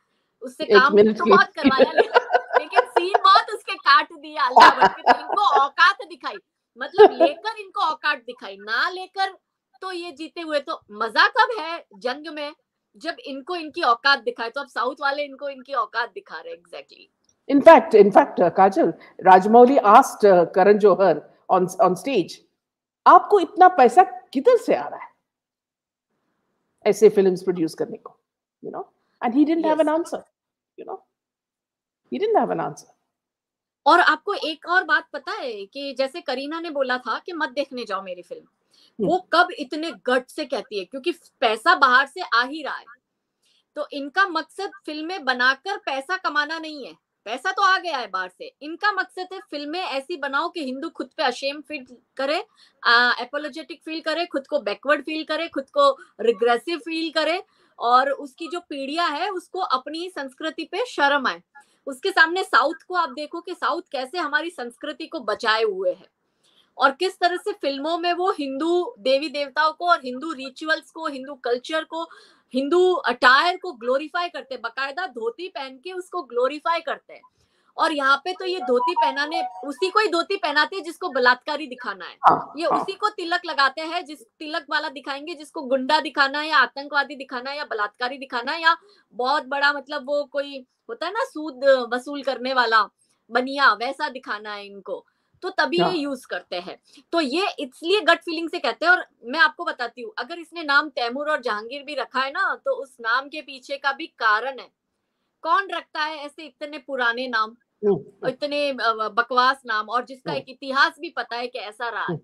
उससे काम तो बहुत करवाया लेकिन सीन बहुत उसके काट दिए आलिया भट्ट के। इनको औकात दिखाई, मतलब लेकर इनको औकात दिखाई, ना लेकर तो ये जीते हुए। तो मजा कब है जंग में, जब इनको इनकी औकात दिखाए। तो अब साउथ वाले इनको इनकी औकात दिखा रहे हैं। Exactly. In fact, Kajal, Rajamouli asked Karan Johar on stage, आपको इतना पैसा किधर से आ रहा है ऐसे फिल्म्स प्रोड्यूस करने को, you know, and he didn't have an answer, you know, he didn't have an answer. और आपको एक और बात पता है कि जैसे करीना ने बोला था कि मत देखने जाओ मेरी फिल्म, वो कब इतने गट से कहती है, क्योंकि पैसा बाहर से आ ही रहा है। तो इनका मकसद फिल्में बनाकर पैसा कमाना नहीं है, पैसा तो आ गया है बाहर से। इनका मकसद है फिल्में ऐसी बनाओ कि हिंदू खुद पे अशेम फील करे, एपोलोजेटिक फील करे, खुद को बैकवर्ड फील करे, खुद को रिग्रेसिव फील करे, और उसकी जो पीढ़ियां है उसको अपनी संस्कृति पे शर्म आए। उसके सामने साउथ को आप देखो कि साउथ कैसे हमारी संस्कृति को बचाए हुए है और किस तरह से फिल्मों में वो हिंदू देवी देवताओं को और हिंदू रिचुअल्स को, हिंदू कल्चर को, हिंदू अटायर को ग्लोरीफाई करते, बकायदा धोती पहन के उसको ग्लोरीफाई करते हैं। और यहाँ पे तो ये धोती पहनाने, उसी को ही धोती पहनाते हैं जिसको बलात्कारी दिखाना है। ये उसी को तिलक लगाते हैं, जिस तिलक वाला दिखाएंगे जिसको गुंडा दिखाना है या आतंकवादी दिखाना है या बलात्कारी दिखाना है या बहुत बड़ा मतलब वो कोई होता है ना सूद वसूल करने वाला बनिया, वैसा दिखाना है इनको। तो तभी ये यूज करते हैं। तो ये इसलिए गट फीलिंग से कहते हैं। और मैं आपको बताती हूँ, अगर इसने नाम तैमूर और जहांगीर भी रखा है ना, तो उस नाम के पीछे का भी कारण है। कौन रखता है ऐसे इतने पुराने नाम, इतने बकवास नाम, और जिसका एक इतिहास भी पता है कि ऐसा रहा है।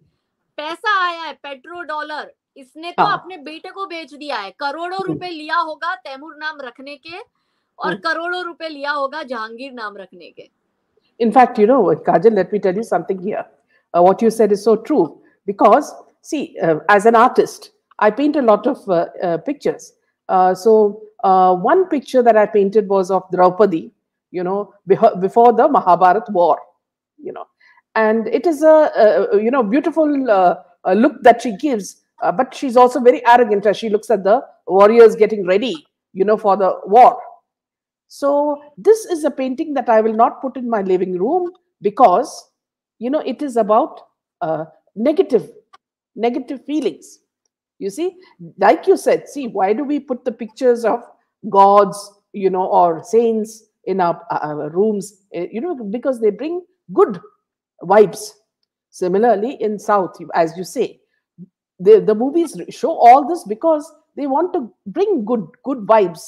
पैसा आया है, पेट्रो डॉलर, इसने तो अपने बेटे को बेच दिया है। करोड़ों रुपए लिया होगा तैमूर नाम रखने के और करोड़ों रुपए लिया होगा जहांगीर नाम रखने के। In fact, you know, Kajal, let me tell you something here. What you said is so true. Because, see, as an artist, I paint a lot of pictures. So one picture that I painted was of Draupadi, you know, before the Mahabharat war, you know. And it is a you know, beautiful look that she gives. But she's also very arrogant as she looks at the warriors getting ready, for the war. So this is a painting that I will not put in my living room because, it is about negative feelings. You see, like you said, see, why do we put the pictures of gods, or saints in our rooms? Because they bring good vibes. Similarly, in South, as you say, the movies show all this because they want to bring good vibes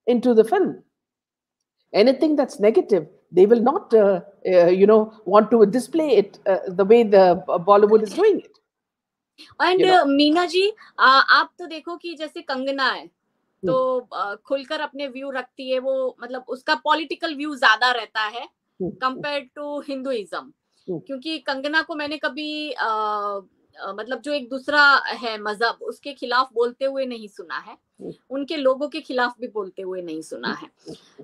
into the film. Anything that's negative, they will not, want to display it the way the Bollywood is doing it. And Meena ji, आप तो देखो कि जैसे कंगना है तो खुलकर अपने व्यू रखती है, वो मतलब उसका पॉलिटिकल व्यू ज्यादा रहता है कंपेयर टू हिंदुइज्म, क्योंकि कंगना को मैंने कभी मतलब जो एक दूसरा है मजहब उसके खिलाफ बोलते हुए नहीं सुना है, उनके लोगों के खिलाफ भी बोलते हुए नहीं सुना है।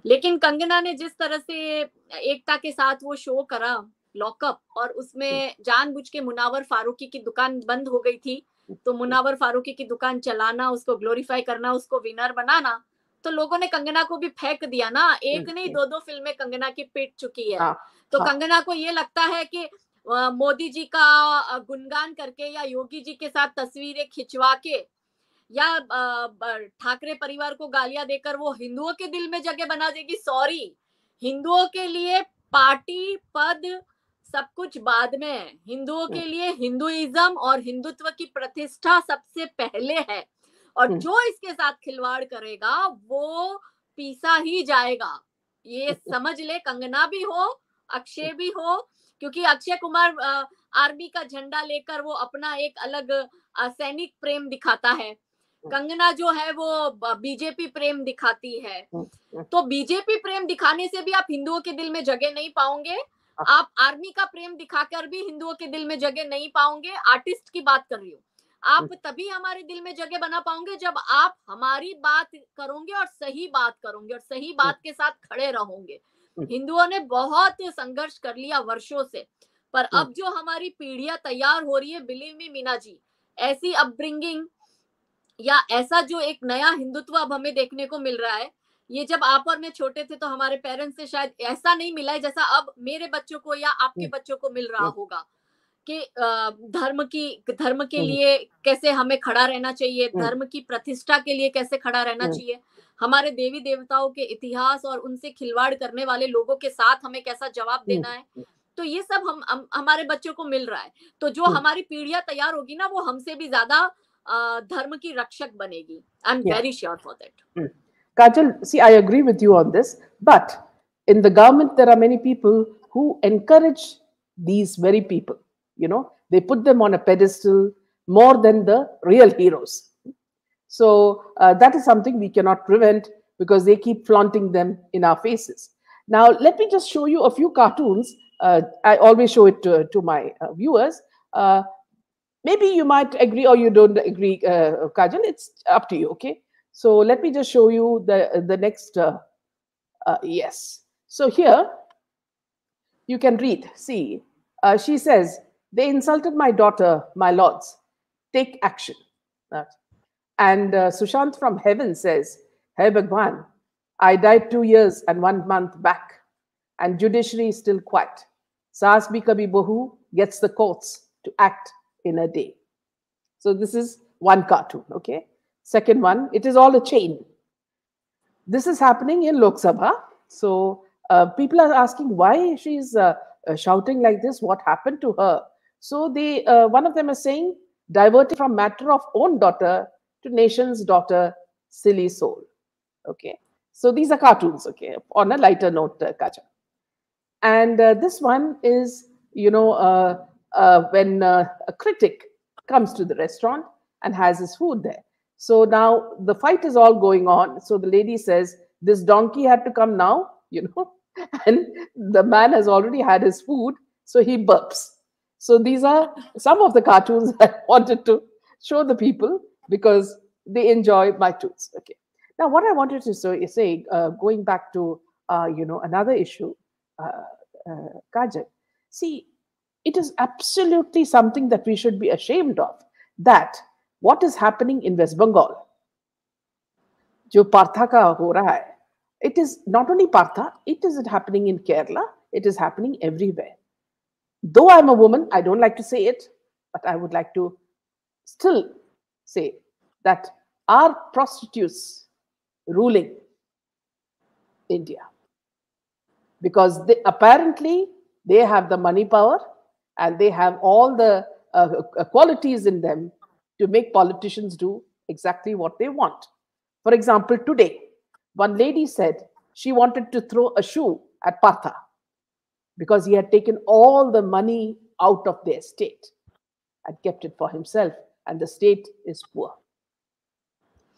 लेकिन कंगना ने जिस तरह से एकता के साथ वो शो करा लॉकअप, और उसमें जानबूझ के मुनावर फारूकी की दुकान बंद हो गई थी, तो मुनावर फारूकी की दुकान चलाना, उसको ग्लोरीफाई करना, उसको विनर बनाना, तो लोगों ने कंगना को भी फेंक दिया ना। एक नहीं 2 फिल्में कंगना की पिट चुकी है। तो कंगना को ये लगता है कि मोदी जी का गुणगान करके या योगी जी के साथ तस्वीरें खिंचवा के या ठाकरे परिवार को गालियां देकर वो हिंदुओं के दिल में जगह बना देगी। सॉरी, हिंदुओं के लिए पार्टी पद सब कुछ बाद में है। हिंदुओं के लिए हिंदुइज्म और हिंदुत्व की प्रतिष्ठा सबसे पहले है, और जो इसके साथ खिलवाड़ करेगा वो पीसा ही जाएगा। ये समझ ले, कंगना भी हो, अक्षय भी हो, क्योंकि अक्षय कुमार आर्मी का झंडा लेकर वो अपना एक अलग सैनिक प्रेम दिखाता है, कंगना जो है वो बीजेपी प्रेम दिखाती है। तो बीजेपी प्रेम दिखाने से भी आप हिंदुओं के दिल में जगह नहीं पाओगे, आप आर्मी का प्रेम दिखाकर भी हिंदुओं के दिल में जगह नहीं पाओगे। आर्टिस्ट की बात कर रही हूँ। आप तभी हमारे दिल में जगह बना पाओगे जब आप हमारी बात करोगे और सही बात करोगे और सही बात के साथ खड़े रहोगे। हिंदुओं ने बहुत संघर्ष कर लिया वर्षों से, पर अब जो हमारी पीढ़ियां तैयार हो रही है, बिलीव मी मीना जी, ऐसी अपब्रिंगिंग या ऐसा जो एक नया हिंदुत्व अब हमें देखने को मिल रहा है, ये जब आप और मैं छोटे थे तो हमारे पेरेंट्स से शायद ऐसा नहीं मिला है जैसा अब मेरे बच्चों को या आपके बच्चों को मिल रहा होगा कि धर्म के लिए कैसे हमें खड़ा रहना चाहिए, धर्म की प्रतिष्ठा के लिए कैसे खड़ा रहना चाहिए, हमारे देवी देवताओं के इतिहास और उनसे खिलवाड़ करने वाले लोगों के साथ हमें कैसा जवाब देना है। तो ये सब हम हमारे बच्चों को मिल रहा है। तो जो हमारी पीढ़ियां तैयार होगी ना, वो हमसे भी ज्यादा धर्म की रक्षक बनेगी। I am very sure for that. Kajal, see, I agree with you on this, but in the government, there are many people who encourage these very people. They put them on a pedestal more than the real heroes. So that is something we cannot prevent because they keep flaunting them in our faces. Now, let me just show you a few cartoons. I always show it to my viewers. Maybe you might agree or you don't agree, Kajal. It's up to you, okay? So let me just show you the next. Yes. So here you can read. See, she says, "They insulted my daughter, my lords. Take action." And Sushant from heaven says, "Hey Bhagwan, I died 2 years and 1 month back, and judiciary is still quiet. Saas bhi kabhi bahu gets the courts to act in a day." So this is one cartoon, okay? Second one, it is all a chain. This is happening in Lok Sabha. So people are asking why she's shouting like this. What happened to her? So one of them is saying, diverting from matter of own daughter to nation's daughter, silly soul. Okay. So these are cartoons, okay, on a lighter note, Kaja. And this one is, when a critic comes to the restaurant and has his food there. So now the fight is all going on. So the lady says, "This donkey had to come now," and the man has already had his food, so he burps. So these are some of the cartoons I wanted to show the people because they enjoy my tunes. Okay. Now, what I wanted to say, going back to another issue, Kajal, see, it is absolutely something that we should be ashamed of. That what is happening in West Bengal. जो पार्था का हो रहा है, it is not only Partha, it is happening in Kerala, it is happening everywhere. Though I'm a woman, I don't like to say it, but I would like to still say that are prostitutes ruling India? Because apparently they have the money power and they have all the qualities in them to make politicians do exactly what they want. For example, today, one lady said she wanted to throw a shoe at Partha because he had taken all the money out of the estate and kept it for himself, and the state is poor.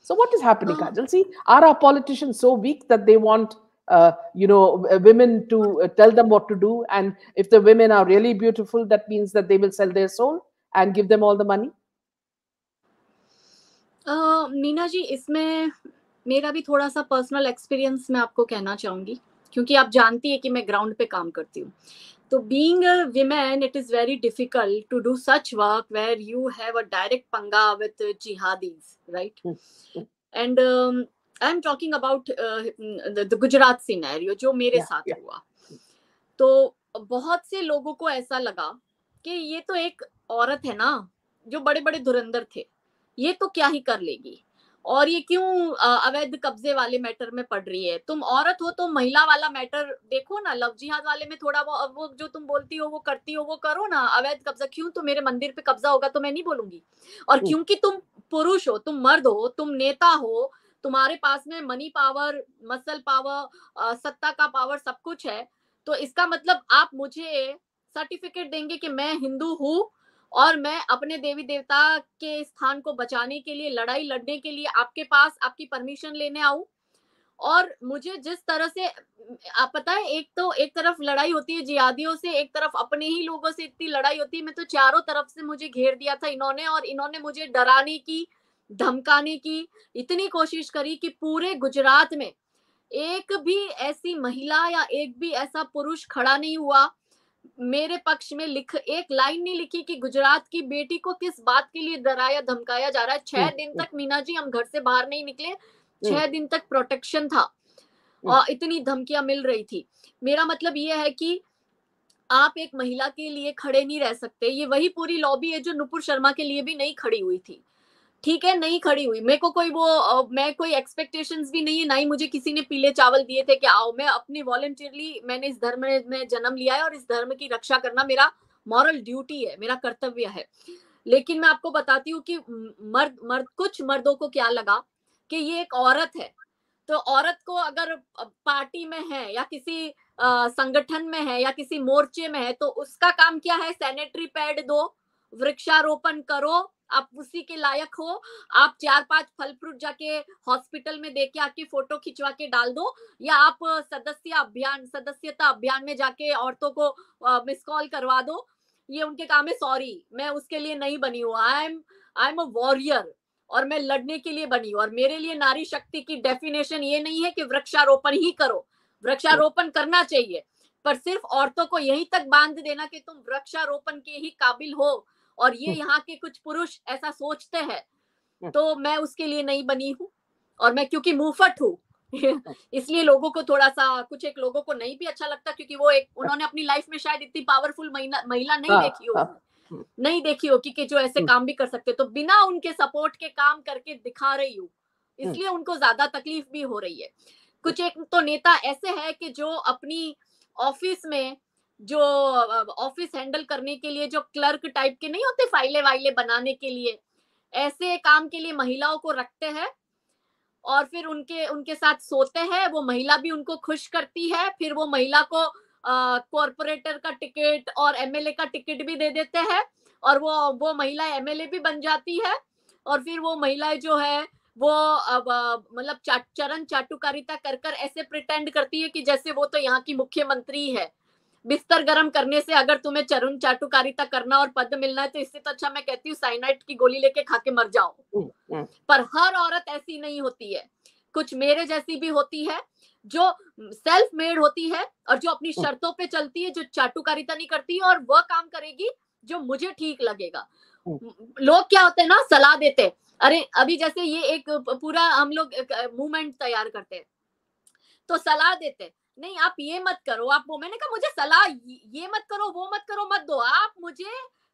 So what is happening, Kajal? See, are our politicians so weak that they want women to tell them what to do? And if the women are really beautiful, that means that they will sell their soul and give them all the money? Meena ji, इसमें मेरा भी थोड़ा सा पर्सनल एक्सपीरियंस मैं आपको कहना चाहूंगी, क्योंकि आप जानती है कि मैं ग्राउंड पे काम करती हूँ. तो being a woman, it is very difficult to do such work where you have a direct panga with jihadis, right? And I'm talking about the Gujarat scenario जो मेरे साथ हुआ. तो बहुत से लोगों को ऐसा लगा कि ये तो एक औरत है ना, जो बड़े बड़े धुरंधर थे, ये तो क्या ही कर लेगी, और ये क्यों अवैध कब्जे वाले मैटर में पड़ रही है. तुम औरत हो तो महिला वाला मैटर देखो ना, लव जिहाद वाले में थोड़ा वो जो तुम बोलती हो वो करती हो वो करो ना. अवैध कब्जा क्यों, तो मेरे मंदिर पे कब्जा होगा तो मैं नहीं बोलूंगी. और क्योंकि तुम पुरुष हो, तुम मर्द हो, तुम नेता हो, तुम्हारे पास में मनी पावर, मसल पावर, सत्ता का पावर, सब कुछ है, तो इसका मतलब आप मुझे सर्टिफिकेट देंगे कि मैं हिंदू हूँ और मैं अपने देवी देवता के स्थान को बचाने के लिए, लड़ाई लड़ने के लिए आपके पास आपकी परमिशन लेने आऊं. और मुझे जिस तरह से आप पता है, एक तरफ लड़ाई होती है जिहादियों से, एक तरफ अपने ही लोगों से इतनी लड़ाई होती है. मैं तो चारों तरफ से मुझे घेर दिया था इन्होंने, और इन्होंने मुझे डराने की, धमकाने की इतनी कोशिश करी कि पूरे गुजरात में एक भी ऐसी महिला या एक भी ऐसा पुरुष खड़ा नहीं हुआ मेरे पक्ष में, एक लाइन नहीं लिखी कि गुजरात की बेटी को किस बात के लिए डराया धमकाया जा रहा है. 6 दिन तक मीना जी हम घर से बाहर नहीं निकले, 6 दिन तक प्रोटेक्शन था और इतनी धमकियां मिल रही थी. मेरा मतलब ये है कि आप एक महिला के लिए खड़े नहीं रह सकते. ये वही पूरी लॉबी है जो नुपुर शर्मा के लिए भी नहीं खड़ी हुई थी. ठीक है, नहीं खड़ी हुई. मेरे को मैं कोई एक्सपेक्टेशंस भी नहीं है, ना ही मुझे किसी ने पीले चावल दिए थे कि आओ. मैं अपनी वॉलंटियरली, मैंने इस धर्म में जन्म लिया है और इस धर्म की रक्षा करना मेरा मॉरल ड्यूटी है, मेरा कर्तव्य है. लेकिन मैं आपको बताती हूँ कि कुछ मर्दों को क्या लगा कि ये एक औरत है, तो औरत को अगर पार्टी में है या किसी संगठन में है या किसी मोर्चे में है, तो उसका काम क्या है, सैनिटरी पैड दो, वृक्षारोपण करो, आप उसी के लायक हो. आप 4-5 फल फ्रूट जाके हॉस्पिटल में देके आके फोटो खिंचवा के डाल दो, या आप सदस्यता अभियान में जाके औरतों को मिस कॉल करवा दो. ये उनके काम है. सॉरी, मैं उसके लिए नहीं बनी हूँ. आई एम अ वॉरियर, और मैं लड़ने के लिए बनी हूँ. और मेरे लिए नारी शक्ति की डेफिनेशन ये नहीं है कि वृक्षारोपण ही करो. वृक्षारोपण करना चाहिए, पर सिर्फ औरतों को यहीं तक बांध देना कि तुम वृक्षारोपण के ही काबिल हो, और ये यहाँ के कुछ पुरुष ऐसा सोचते हैं, तो मैं उसके लिए नहीं बनी हूँ. और मैं क्योंकि मुंहफट हूँ इसलिए लोगों को थोड़ा सा, कुछ एक लोगों को नहीं भी अच्छा लगता, क्योंकि उन्होंने अपनी लाइफ में शायद इतनी पावरफुल महिला नहीं देखी होगी कि जो ऐसे काम भी कर सकते. तो बिना उनके सपोर्ट के काम करके दिखा रही हूँ, इसलिए उनको ज्यादा तकलीफ भी हो रही है. कुछ एक तो नेता ऐसे है कि जो अपनी ऑफिस में, जो ऑफिस हैंडल करने के लिए जो क्लर्क टाइप के नहीं होते, फाइलें वाइलें बनाने के लिए, ऐसे काम के लिए महिलाओं को रखते हैं और फिर उनके साथ सोते हैं. वो महिला भी उनको खुश करती है, फिर वो महिला को कॉर्पोरेटर का टिकट और एमएलए का टिकट भी दे देते हैं, और वो महिला एमएलए भी बन जाती है. और फिर वो महिलाएं जो है वो मतलब चरण चाटुकारिता कर ऐसे प्रिटेंड करती है कि जैसे वो तो यहाँ की मुख्यमंत्री है. बिस्तर गर्म करने से अगर तुम्हें चरण चाटुकारिता करना और पद मिलना है, तो इससे तो अच्छा मैं कहती हूँ साइनाइड की गोली लेके खा के मर जाओ. पर हर औरत ऐसी नहीं होती है. कुछ मेरे जैसी भी होती है जो सेल्फ मेड होती है और जो अपनी शर्तों पे चलती है, जो चाटुकारिता नहीं करती है, और वह काम करेगी जो मुझे ठीक लगेगा. लोग क्या होते हैं ना, सलाह देते, अरे अभी जैसे ये एक पूरा हम लोग मूवमेंट तैयार करते हैं, तो सलाह देते नहीं आप ये मत करो, आप वो, मैंने कहा मुझे सलाह ये मत करो वो मत करो मत दो, आप मुझे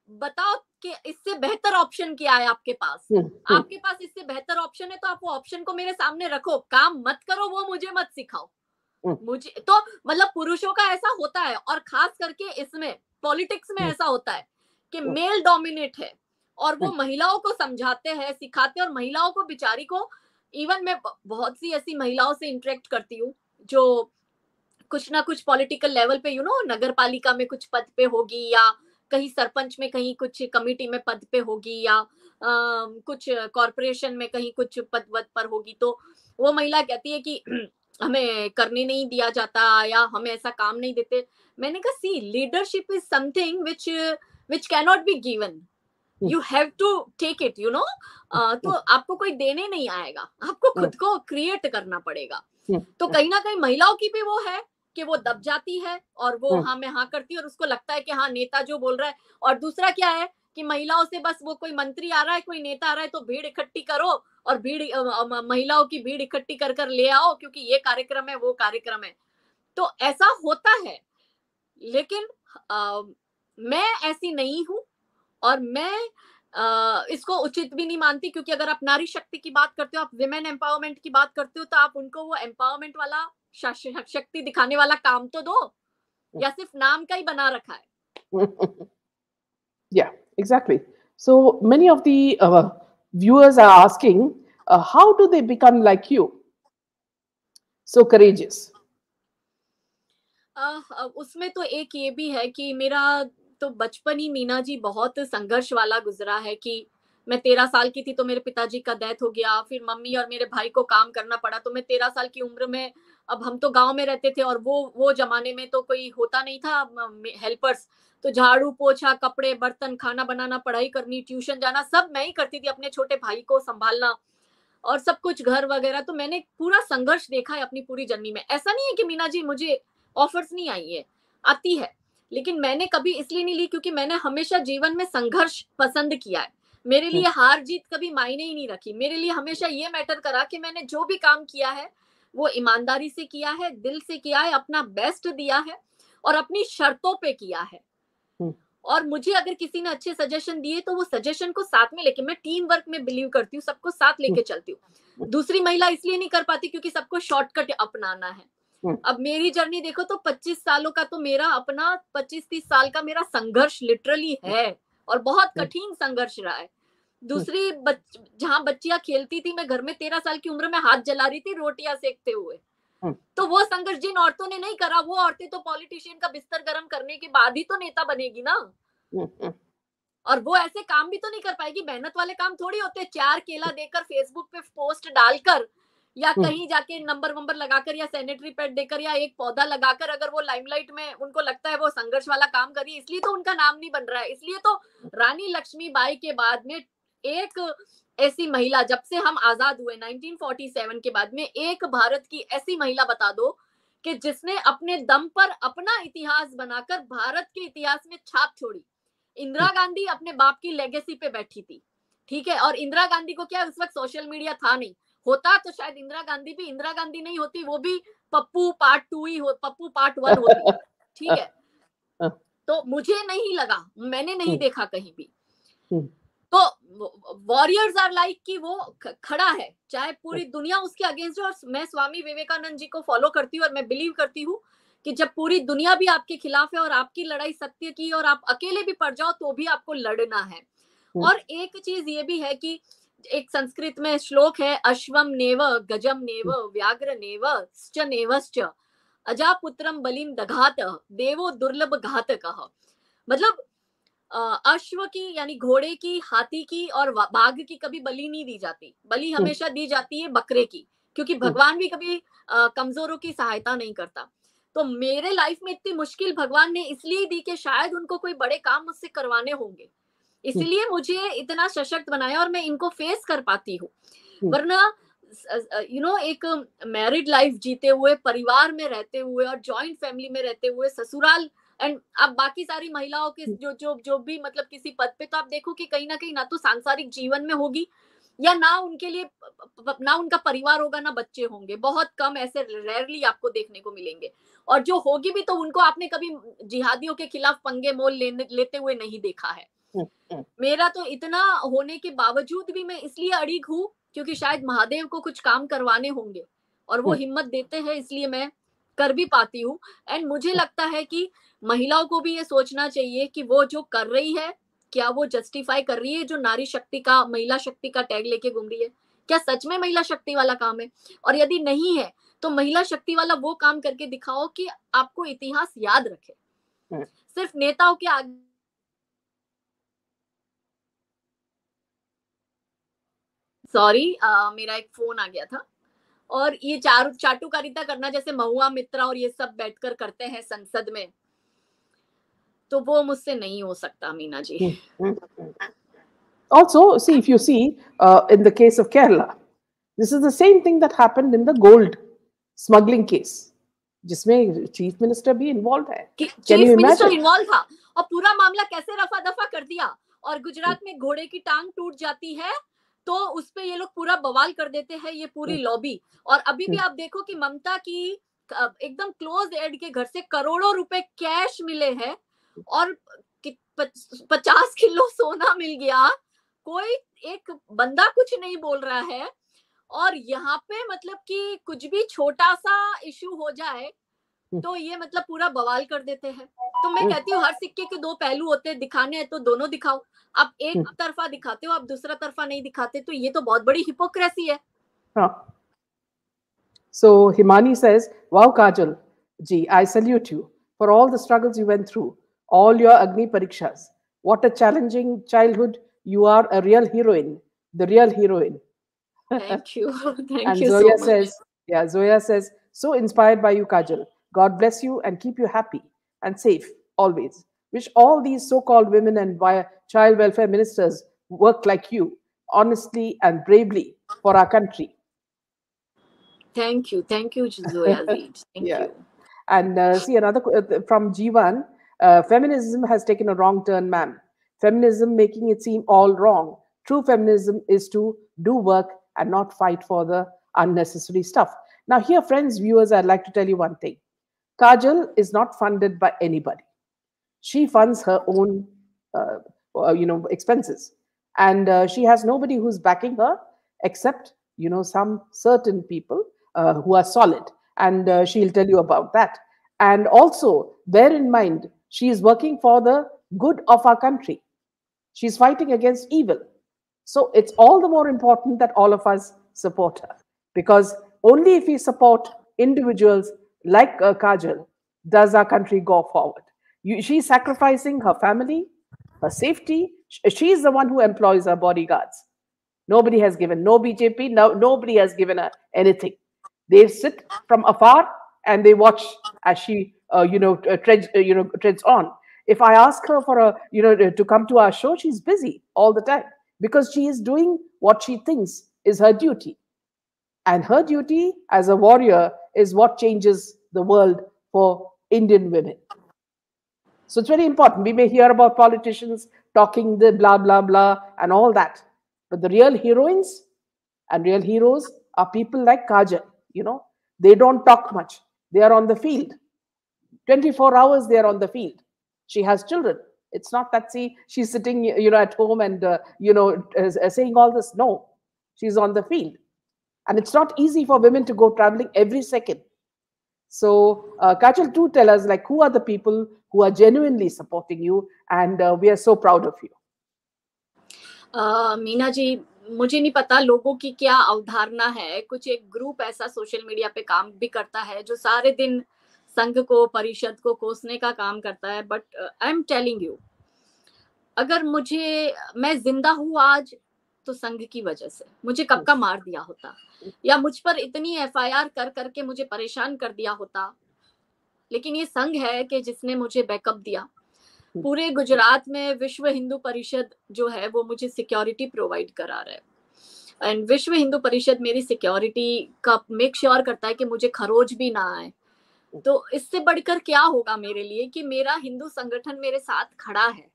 बताओ कि इससे बेहतर ऑप्शन क्या है आपके पास। आपके पास इससे बेहतर ऑप्शन है तो आप वो ऑप्शन को मेरे सामने रखो, काम मत करो वो मुझे मत सिखाओ। मुझे तो मतलब पुरुषों का ऐसा होता है, और खास करके इसमें पॉलिटिक्स में ऐसा होता है कि मेल डोमिनेट है, और वो महिलाओं को समझाते हैं सिखाते हैं, और महिलाओं को बिचारी को, इवन मैं बहुत सी ऐसी महिलाओं से इंटरेक्ट करती हूँ जो कुछ ना कुछ पॉलिटिकल लेवल पे नगर पालिका में कुछ पद पे होगी, या कहीं सरपंच में कहीं कुछ कमिटी में पद पे होगी, या कुछ कॉरपोरेशन में कहीं कुछ पद वद पर होगी, तो वो महिला कहती है कि हमें करने नहीं दिया जाता या हमें ऐसा काम नहीं देते। मैंने कहा see leadership is something which can not be given, you have to take it तो आपको कोई देने नहीं आएगा, आपको खुद को क्रिएट करना पड़ेगा। तो कहीं ना कहीं महिलाओं की भी वो है कि वो दब जाती है और वो हाँ में हाँ करती है, और उसको लगता है कि हाँ नेता जो बोल रहा है। और दूसरा क्या है कि महिलाओं से बस वो कोई मंत्री आ रहा है कोई नेता आ रहा है तो भीड़ इकट्ठी करो, और महिलाओं की भीड़ इकट्ठी कर कर ले आओ क्योंकि ये कार्यक्रम है वो कार्यक्रम है। तो ऐसा होता है, लेकिन मैं ऐसी नहीं हूं, और मैं इसको उचित भी नहीं मानती, क्योंकि अगर आप नारी शक्ति की बात करते हो, आप विमेन एम्पावरमेंट की बात करते हो, तो आप उनको वो एम्पावरमेंट वाला शक्ति दिखाने वाला काम तो दो, या सिर्फ नाम का ही बना रखा है। Yeah, exactly. So many of the viewers are asking, how do they become like you? So courageous. उसमें तो एक ये भी है कि मेरा तो बचपन ही मीना जी बहुत संघर्ष वाला गुजरा है कि मैं 13 साल की थी तो मेरे पिताजी का डेथ हो गया, फिर मम्मी और मेरे भाई को काम करना पड़ा, तो मैं 13 साल की उम्र में, अब हम तो गांव में रहते थे और वो जमाने में तो कोई होता नहीं था हेल्पर्स, तो झाड़ू पोछा कपड़े बर्तन खाना बनाना पढ़ाई करनी ट्यूशन जाना सब मैं ही करती थी, अपने छोटे भाई को संभालना और सब कुछ घर वगैरह। तो मैंने पूरा संघर्ष देखा है अपनी पूरी जर्नी में। ऐसा नहीं है कि मीना जी मुझे ऑफर्स नहीं आई है, आती है, लेकिन मैंने कभी इसलिए नहीं ली क्योंकि मैंने हमेशा जीवन में संघर्ष पसंद किया है। मेरे लिए हार जीत कभी मायने ही नहीं रखी, मेरे लिए हमेशा ये मैटर करा कि मैंने जो भी काम किया है वो ईमानदारी से किया है, दिल से किया है, अपना बेस्ट दिया है और अपनी शर्तों पे किया है। और मुझे अगर किसी ने अच्छे सजेशन दिए तो वो सजेशन को साथ में लेके, मैं टीम वर्क में बिलीव करती हूँ, सबको साथ लेके चलती हूँ। दूसरी महिला इसलिए नहीं कर पाती क्योंकि सबको शॉर्टकट अपनाना है। अब मेरी जर्नी देखो तो 25 सालों का तो मेरा अपना 25-30 साल का मेरा संघर्ष लिटरली है, और बहुत कठिन संघर्ष रहा है। दूसरी जहां बच्चियां खेलती थी, मैं घर में 13 साल की उम्र में हाथ जला रही थी रोटियां सेकते हुए। तो वो संघर्ष जिन औरतों ने नहीं करा, वो औरतें तो पॉलिटिशियन का बिस्तर गर्म करने के बाद ही तो नेता बनेगी ना। और वो ऐसे काम भी तो नहीं कर पाएगी, मेहनत वाले काम थोड़ी होते, 4 केला देकर फेसबुक पे पोस्ट डालकर या कहीं जाके नंबर वंबर लगाकर या सैनिटरी पैड देकर या एक पौधा लगाकर अगर वो लाइमलाइट में उनको लगता है वो संघर्ष वाला काम करी, इसलिए तो उनका नाम नहीं बन रहा है। इसलिए तो रानी लक्ष्मीबाई के बाद में एक ऐसी महिला, जब से हम आजाद हुए 1947 के बाद में, एक भारत की ऐसी महिला बता दो कि जिसने अपने दम पर अपना इतिहास बनाकर भारत के इतिहास में छाप छोड़ी। इंदिरा गांधी अपने बाप की लेगेसी पे बैठी थी, ठीक है, और इंदिरा गांधी को क्या उस वक्त सोशल मीडिया था नहीं, होता तो शायद इंदिरा गांधी भी इंदिरा गांधी नहीं होती, वो भी पप्पू पार्ट 2 ही हो, पप्पू पार्ट 1 होती, ठीक है। तो मुझे नहीं लगा, मैंने नहीं देखा कहीं भी। तो वॉरियर्स आर लाइक कि वो खड़ा है चाहे पूरी दुनिया उसके अगेंस्ट है। और मैं स्वामी विवेकानंद जी को फॉलो करती हूँ और मैं बिलीव करती हूँ कि जब पूरी दुनिया भी आपके खिलाफ है और आपकी लड़ाई सत्य की और आप अकेले भी पड़ जाओ तो भी आपको लड़ना है। और एक चीज ये भी है कि एक संस्कृत में श्लोक है, अश्वम नेव गजम नेव व्याघ्र नेव श्च नेवश्च अजापुत्रम बलिम दघात देवो दुर्लभ घातकः। मतलब अश्व की यानी घोड़े की, हाथी की और बाघ की कभी बलि नहीं दी जाती, बलि हमेशा दी जाती है बकरे की, क्योंकि भगवान भी कभी कमजोरों की सहायता नहीं करता। तो मेरे लाइफ में इतनी मुश्किल भगवान ने इसलिए दी कि शायद उनको कोई बड़े काम मुझसे करवाने होंगे, इसलिए मुझे इतना सशक्त बनाया और मैं इनको फेस कर पाती हूँ। वरना एक मैरिड लाइफ जीते हुए, परिवार में रहते हुए और जॉइंट फैमिली में रहते हुए, ससुराल एंड अब बाकी सारी महिलाओं के जो जो जो भी मतलब किसी पद पे, तो आप देखो कि कहीं ना तो सांसारिक जीवन में होगी या ना उनके लिए ना उनका परिवार होगा ना बच्चे होंगे, बहुत कम, ऐसे रेयरली आपको देखने को मिलेंगे। और जो होगी भी तो उनको आपने कभी जिहादियों के खिलाफ पंगे मोल लेते हुए नहीं देखा है। मेरा तो इतना होने के बावजूद भी मैं इसलिए अड़िग हूँ क्योंकि शायद महादेव को कुछ काम करवाने होंगे और वो हिम्मत देते हैं, इसलिए मैं कर भी पाती हूँ। एंड मुझे लगता है कि महिलाओं को भी ये सोचना चाहिए कि वो जो कर रही है, क्या वो जस्टिफाई कर रही है जो नारी शक्ति का, महिला शक्ति का टैग लेके घूम रही है? क्या सच में महिला शक्ति वाला काम है? और यदि नहीं है तो महिला शक्ति वाला वो काम करके दिखाओ कि आपको इतिहास याद रखे। सिर्फ नेताओं के आगे। सॉरी, मेरा एक फोन आ गया था। और ये चाटुकारिता करना जैसे महुआ मित्रा और ये सब बैठकर करते हैं संसद में, तो वो मुझसे नहीं हो सकता Meena ji. Also, see, if you see in the case of Kerala, this is the same thing that happened in the gold smuggling case, जिसमें चीफ मिनिस्टर भी इन्वॉल्व है। चीफ मिनिस्टर इन्वॉल्व था और पूरा मामला कैसे रफा दफा कर दिया। और गुजरात में घोड़े की टांग टूट जाती है तो उस पे ये लोग पूरा बवाल कर देते हैं, ये पूरी लॉबी। और अभी भी आप देखो कि ममता की एकदम क्लोज एड के घर से करोड़ों रुपए कैश मिले हैं और 50 किलो सोना मिल गया, कोई एक बंदा कुछ नहीं बोल रहा है। और यहाँ पे मतलब कि कुछ भी छोटा सा इशू हो जाए तो ये मतलब पूरा बवाल कर देते हैं। तो मैं कहती हूँ हर सिक्के के दो पहलू होते हैं, दिखाने हैं तो दोनों दिखाओ। आप एक तरफा दिखाते हो, आप दूसरा तरफा नहीं दिखाते, तो ये तो बहुत बड़ी हिपोक्रेसी है। So Himani says, "Wow, Kajal, gee, I salute you for all the struggles you went through, all your Agni Parikshas. What a challenging childhood! You are a real heroine, the real heroine." Thank you, thank and you Zoya so says, much. Yeah, Zoya says, "So inspired by you, Kajal. God bless you and keep you happy and safe always. Wish all these so-called women and child welfare ministers work like you, honestly and bravely for our country." Thank you, Zoya ji. Thank you. And see another from Jivan. Feminism has taken a wrong turn, ma'am. Feminism making it seem all wrong. True feminism is to do work and not fight for the unnecessary stuff. Now, here, friends, viewers, I'd like to tell you one thing. Kajal is not funded by anybody. She funds her own, expenses, and she has nobody who's backing her except some certain people who are solid, and she'll tell you about that. And also, bear in mind, she is working for the good of our country. She's fighting against evil. So it's all the more important that all of us support her, because only if we support individuals like Kajal does our country go forward. She's sacrificing her family, her safety. She's the one who employs her bodyguards. Nobody has given, no BJP, nobody has given her anything. They sit from afar and they watch as she, treads on. If I ask her for to come to our show, she's busy all the time because she is doing what she thinks is her duty. And her duty as a warrior is what changes the world for Indian women. So it's very important. We may hear about politicians talking the blah, blah, blah, and all that. But the real heroines and real heroes are people like Kajal. They don't talk much. They are on the field. 24 hours they are on the field. She has children. It's not that she's sitting at home and saying all this. No, she's on the field. And it's not easy for women to go traveling every second. So Kajal, do tell us, like, who are the people who are genuinely supporting you, and we are so proud of you. Meena ji, मुझे नहीं पता लोगों की क्या अवधारणा है। कुछ एक ग्रुप ऐसा सोशल मीडिया पे काम भी करता है जो सारे दिन संघ को, परिषद को कोसने का काम करता है। But I am telling you, अगर मैं जिंदा हूँ आज तो संघ की वजह से। मुझे कब का मार दिया होता, या मुझ पर इतनी एफआईआर कर करके मुझे परेशान कर दिया होता, लेकिन ये संघ है कि जिसने मुझे बैकअप दिया। पूरे गुजरात में विश्व हिंदू परिषद जो है वो मुझे सिक्योरिटी प्रोवाइड करा रहा है। एंड विश्व हिंदू परिषद मेरी सिक्योरिटी का मेक श्योर करता है कि मुझे खरोच भी ना आए। तो इससे बढ़कर क्या होगा मेरे लिए कि मेरा हिंदू संगठन मेरे साथ खड़ा है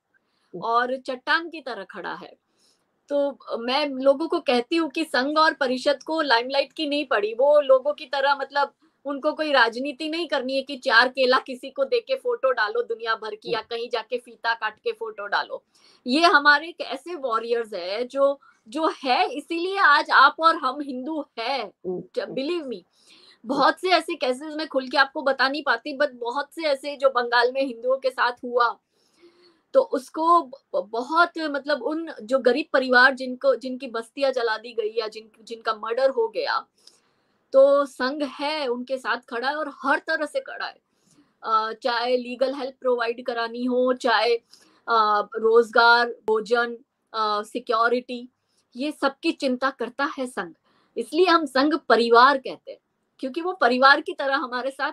और चट्टान की तरह खड़ा है। तो मैं लोगों को कहती हूँ कि संघ और परिषद को लाइमलाइट की नहीं पड़ी, वो लोगों की तरह मतलब उनको कोई राजनीति नहीं करनी है कि 4 केला किसी को देके फोटो डालो दुनिया भर की, या कहीं जाके फीता काट के फोटो डालो। ये हमारे ऐसे वॉरियर्स है जो जो है, इसीलिए आज आप और हम हिंदू है, बिलीव मी। बहुत से ऐसे केसेस मैं खुल के आपको बता नहीं पाती, बट बहुत से ऐसे जो बंगाल में हिंदुओं के साथ हुआ, तो उसको बहुत मतलब उन जो गरीब परिवार जिनको जिनकी बस्तियां जला दी गई या जिनका मर्डर हो गया, तो संघ है उनके साथ खड़ा है और हर तरह से खड़ा है। चाहे लीगल हेल्प प्रोवाइड करानी हो, चाहे रोजगार, भोजन, सिक्योरिटी, ये सबकी चिंता करता है संघ। इसलिए हम संघ परिवार कहते हैं, क्योंकि वो परिवार की तरह हमारे साथ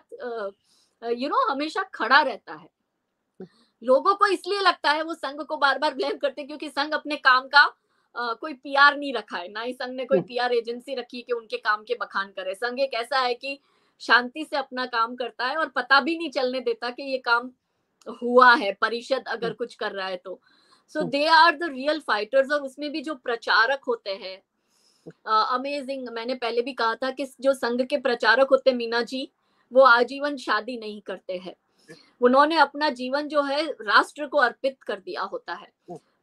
हमेशा खड़ा रहता है। लोगों को इसलिए लगता है वो संघ को बार बार ब्लेम करते हैं क्योंकि संघ अपने काम का कोई पीआर नहीं रखा है, ना ही संघ ने कोई पीआर एजेंसी रखी कि उनके काम के बखान करे। संघ एक ऐसा है कि शांति से अपना काम करता है और पता भी नहीं चलने देता कि ये काम हुआ है, परिषद अगर कुछ कर रहा है तो। So they are the real fighters. और उसमें भी जो प्रचारक होते हैं, अमेजिंग। मैंने पहले भी कहा था कि जो संघ के प्रचारक होते हैं मीना जी, वो आजीवन शादी नहीं करते हैं, उन्होंने अपना जीवन जो है राष्ट्र को अर्पित कर दिया होता है।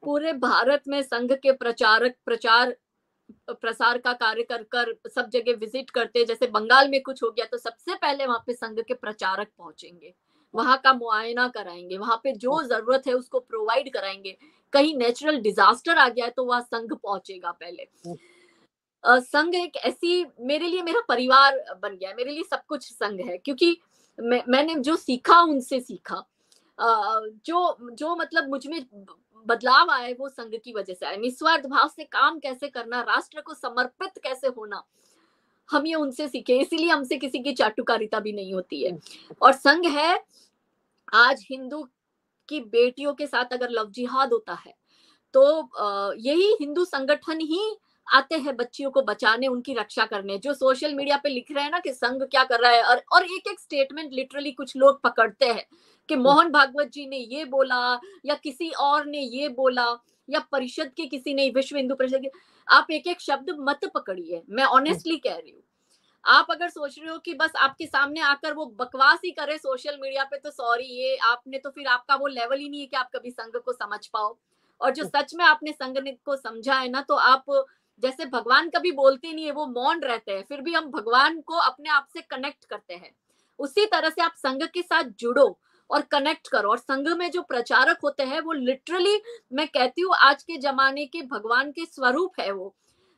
पूरे भारत में संघ के प्रचारक प्रचार प्रसार का कार्य कर कर सब जगह विजिट करते। जैसे बंगाल में कुछ हो गया तो सबसे पहले वहां पे संघ के प्रचारक पहुंचेंगे, वहां का मुआयना कराएंगे, वहां पे जो जरूरत है उसको प्रोवाइड कराएंगे। कहीं नेचुरल डिजास्टर आ गया है तो वह संघ पहुंचेगा पहले। संघ एक ऐसी, मेरे लिए मेरा परिवार बन गया है, मेरे लिए सब कुछ संघ है, क्योंकि मैंने जो सीखा उनसे सीखा। जो मतलब मुझ में बदलाव आए वो संघ की वजह से आए। निस्वार्थ भाव से काम कैसे करना, राष्ट्र को समर्पित कैसे होना, हम ये उनसे सीखे। इसीलिए हमसे किसी की चाटुकारिता भी नहीं होती है। और संघ है, आज हिंदू की बेटियों के साथ अगर लव जिहाद होता है तो यही हिंदू संगठन ही आते हैं बच्चियों को बचाने, उनकी रक्षा करने। जो सोशल मीडिया पे लिख रहे हैं ना कि संघ क्या कर रहा है, और एक एक स्टेटमेंट लिटरली कुछ लोग पकड़ते हैं कि मोहन भागवत जी ने ये बोला या किसी और ने ये बोला या परिषद के किसी ने, विश्व हिंदू परिषद के। आप एक एक शब्द मत पकड़िए, मैं ऑनेस्टली कह रही हूँ। आप अगर सोच रहे हो कि बस आपके सामने आकर वो बकवास ही करे सोशल मीडिया पे, तो सॉरी, ये आपने तो फिर आपका वो लेवल ही नहीं है कि आप कभी संघ को समझ पाओ। और जो सच में आपने संघ को समझा है ना, तो आप जैसे भगवान कभी बोलते नहीं है, वो मौन रहते हैं, फिर भी हम भगवान को अपने आप से कनेक्ट करते हैं। उसी तरह से आप संघ के साथ जुड़ो और कनेक्ट करो। और संघ में जो प्रचारक होते हैं वो लिटरली, मैं कहती हूँ, आज के जमाने के भगवान के स्वरूप है। वो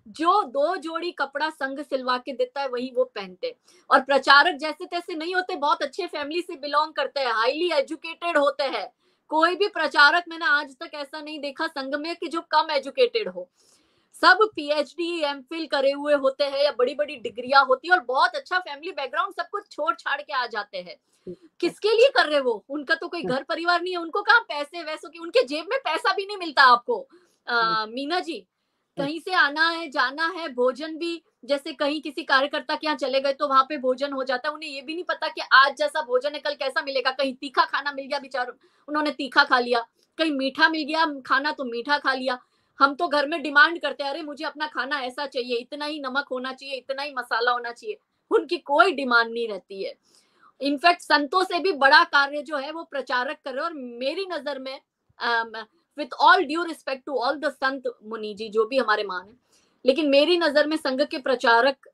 जो 2 जोड़ी कपड़ा संघ सिलवा के देता है वही वो पहनते। और प्रचारक जैसे तैसे नहीं होते, बहुत अच्छे फैमिली से बिलोंग करते हैं, हाईली एजुकेटेड होते हैं। कोई भी प्रचारक मैंने आज तक ऐसा नहीं देखा संघ में कि जो कम एजुकेटेड हो। सब पीएचडी एमफिल करे हुए होते हैं या बड़ी बड़ी डिग्रियां होती है और बहुत अच्छा फैमिली बैकग्राउंड, सब कुछ छोड़ छाड़ के आ जाते हैं। किसके लिए कर रहे वो? उनका तो कोई घर परिवार नहीं है, उनको कहाँ पैसे वैसों की, उनके जेब में पैसा भी नहीं मिलता आपको। मीना जी, कहीं से आना है जाना है, भोजन भी जैसे कहीं किसी कार्यकर्ता के यहाँ चले गए तो वहां पे भोजन हो जाता है, उन्हें ये भी नहीं पता कि आज जैसा भोजन है कल कैसा मिलेगा। कहीं तीखा खाना मिल गया, बेचारों उन्होंने तीखा खा लिया, कहीं मीठा मिल गया खाना तो मीठा खा लिया। हम तो घर में डिमांड करते हैं, अरे मुझे अपना खाना ऐसा चाहिए, इतना ही नमक होना चाहिए, इतना ही मसाला होना चाहिए। उनकी कोई डिमांड नहीं रहती है। इनफैक्ट संतों से भी बड़ा कार्य जो है वो प्रचारक कर रहे हैं। और मेरी नजर में, with all due respect to all the संत मुनि जी जो भी हमारे मान है, लेकिन मेरी नजर में संघ के प्रचारक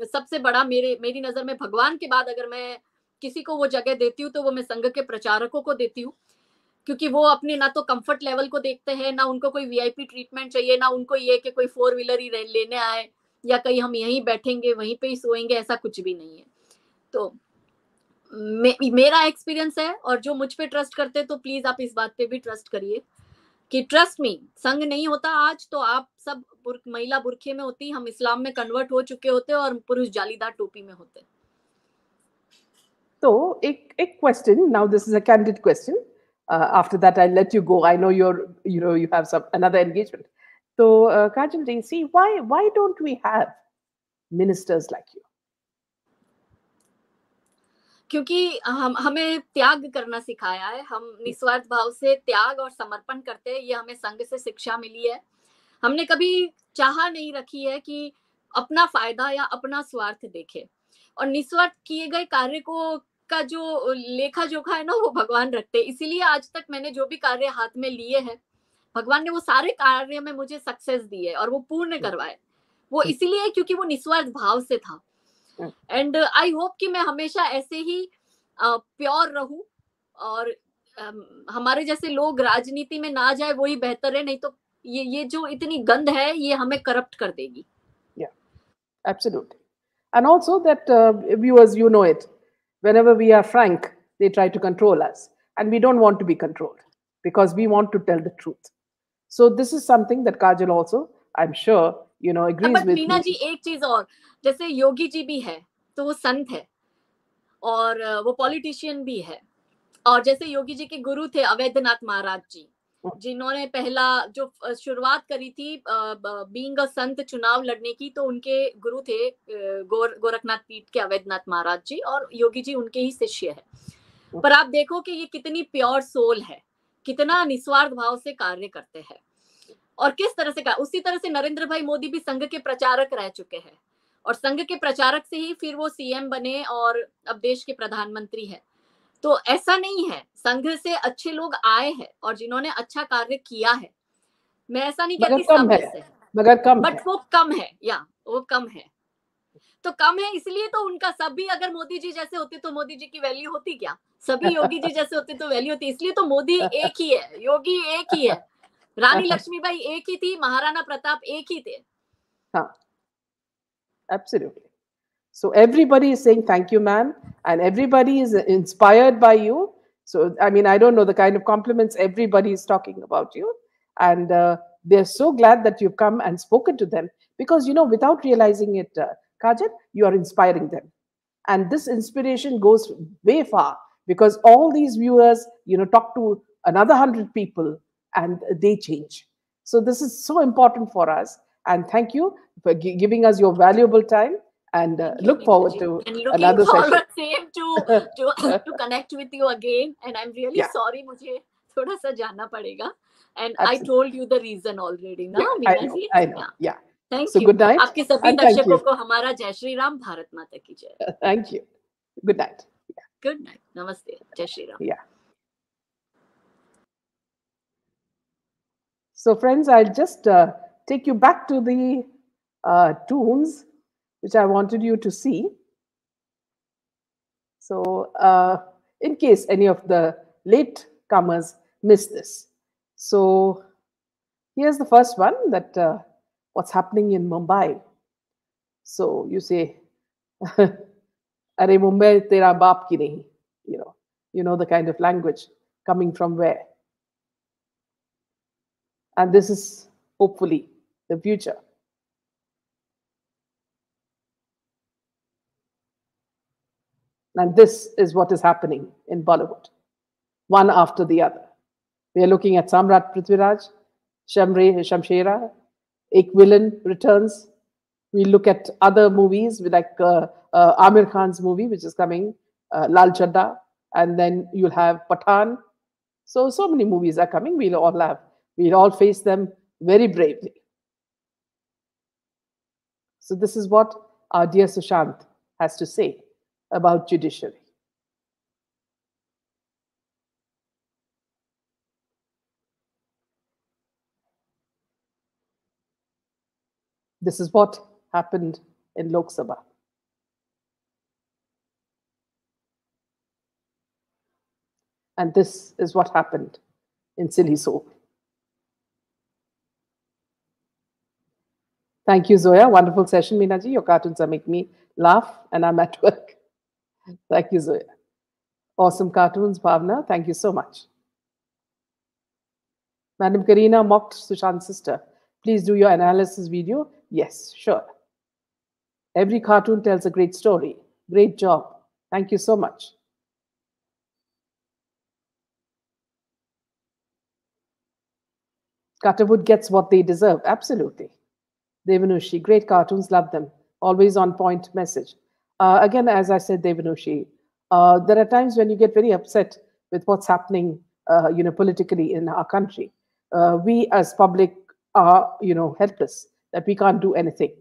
सबसे बड़ा, मेरी नजर में भगवान के बाद अगर मैं किसी को वो जगह देती हूँ तो वो मैं संघ के प्रचारकों को देती हूँ। क्योंकि वो अपने ना तो कंफर्ट लेवल को देखते हैं, ना उनको कोई वीआईपी ट्रीटमेंट चाहिए, ना उनको ये कि कोई 4 व्हीलर ही लेने आए या कहीं हम यहीं बैठेंगे वहीं पे ही सोएंगे, ऐसा कुछ भी नहीं है। तो मेरा एक्सपीरियंस है, और जो मुझ पे ट्रस्ट करते हैं तो प्लीज आप इस बात पे भी ट्रस्ट करिए कि ट्रस्ट मी, संघ नहीं होता आज तो आप सब महिला बुरखे में होती, हम इस्लाम में कन्वर्ट हो चुके होते और पुरुष जालीदार टोपी में होते। तो एक question, now this is a candid question, after that I'll let you go. I know you have some another engagement. So Kajal ji, see, why don't we have ministers like you? क्योंकि हमें त्याग करना सिखाया है, हम निस्वार्थ भाव से त्याग और समर्पण करते हैं, ये हमें संघ से शिक्षा मिली है। हमने कभी चाह नहीं रखी है कि अपना फायदा या अपना स्वार्थ देखे, और निस्वार्थ किए गए कार्य को का जो लेखा जोखा है ना, वो भगवान रखते हैं। इसीलिए आज तक मैंने जो भी कार्य हाथ में लिए हैं, भगवान ने वो सारे कार्य में मुझे सक्सेस दी है और वो पूर्ण करवाए। वो इसीलिए क्योंकि वो निस्वार्थ भाव से था। एंड आई होप कि मैं हमेशा ऐसे ही प्योर रहूं, और हमारे जैसे लोग राजनीति में ना जाए वही बेहतर है, नहीं तो ये जो इतनी गंद है ये हमें करप्ट कर देगी। Yeah, absolutely. And also that viewers, you know it, whenever we are frank, they try to control us. And we don't want to be controlled because we want to tell the truth. So this is something that Kajal also, I'm sure, you know, agrees But with Meena me. जी एक चीज और, जैसे योगी जी भी है तो वो संत है और वो पॉलिटिशियन भी है, और जैसे योगी जी के गुरु थे अवैधनाथ महाराज जी, जिन्होंने पहला जो शुरुआत करी थी बीइंग अ संत चुनाव लड़ने की, तो उनके गुरु थे गोरखनाथ पीठ के अवैधनाथ महाराज जी, और योगी जी उनके ही शिष्य है। पर आप देखो कि ये कितनी प्योर सोल है, कितना निस्वार्थ भाव से कार्य करते हैं, और किस तरह से उसी तरह से नरेंद्र भाई मोदी भी संघ के प्रचारक रह चुके हैं, और संघ के प्रचारक से ही फिर वो सीएम बने और अब देश के प्रधानमंत्री है। तो ऐसा नहीं है, संघ से अच्छे लोग आए हैं और जिन्होंने अच्छा कार्य किया है, मैं ऐसा नहीं कहती सब ऐसे हैं, मगर कम बट वो कम है, या वो कम है। तो कम है इसलिए तो उनका, सभी अगर मोदी जी जैसे होते तो मोदी जी की वैल्यू होती क्या? सभी योगी जी जैसे होते तो वैल्यू होती। इसलिए तो मोदी एक ही है, योगी एक ही है, रानी लक्ष्मीबाई एक ही थी, महाराणा प्रताप एक ही थे। हाँ, absolutely. So everybody is saying thank you, ma'am, and everybody is inspired by you. So I mean, I don't know the kind of compliments everybody is talking about you, and they're so glad that you've come and spoken to them, because you know, without realizing it, Kajal, you are inspiring them, and this inspiration goes way far, because all these viewers, you know, talk to another 100 people and they change. So this is so important for us, and thank you for giving us your valuable time. And look forward to another session. Same to connect with you again. And I'm really sorry, मुझे थोड़ा सा जाना पड़ेगा. And I told you the reason already, ना Meena ji? I know. Yeah. Thank so you. good night. आपके सभी दर्शकों को हमारा जय श्री राम, भारत माता की जय. Thank you. Good night. Yeah. Good night. Namaste. Jai Shri Ram. Yeah. So friends, I'll just take you back to the tunes which I wanted you to see. So in case any of the late comers miss this. So here's the first one, that what's happening in Mumbai. So you say, Are Mumbai tera baap ki nahi? You know the kind of language coming from where. And this is hopefully the future. And this is what is happening in Bollywood, one after the other. We are looking at Samrat Prithviraj, Shamshera, Ek Villain returns. We look at other movies like Amir Khan's movie, which is coming, Lal Chadda, and then you'll have Pathan. So many movies are coming. We'll all face them very bravely. So this is what our dear Sushant has to say about judiciary. This is what happened in Lok Sabha. And this is what happened in Silly Soap. Thank you, Zoya. Wonderful session, Meenaji. Your cartoons are making me laugh and I'm at work. Thank you, Zoya. Awesome cartoons, Bhavna. Thank you so much. Madam Karina mocked Sushant's sister. Please do your analysis video. Yes, sure. Every cartoon tells a great story. Great job. Thank you so much. Cutterwood gets what they deserve. Absolutely. Devanushi, great cartoons, love them. Always on point message. Again, as I said, Devanushi, there are times when you get very upset with what's happening, politically in our country. We as public are, helpless, that we can't do anything.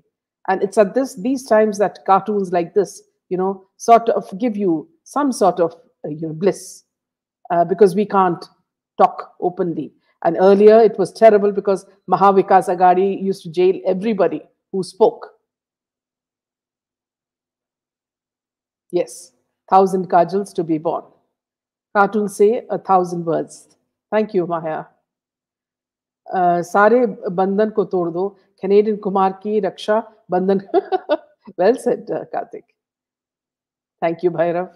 And it's at these times that cartoons like this, sort of give you some sort of bliss, because we can't talk openly. And earlier it was terrible because Mahavikas Aghadi used to jail everybody who spoke. Yes, 1,000 kajals to be born. Cartoons say 1,000 words. Thank you, Maya. सारे बंधन को तोड़ दो, कैनेडियन कुमार की रक्षा बंधन. Well said, Karthik. Thank you, Bhairav.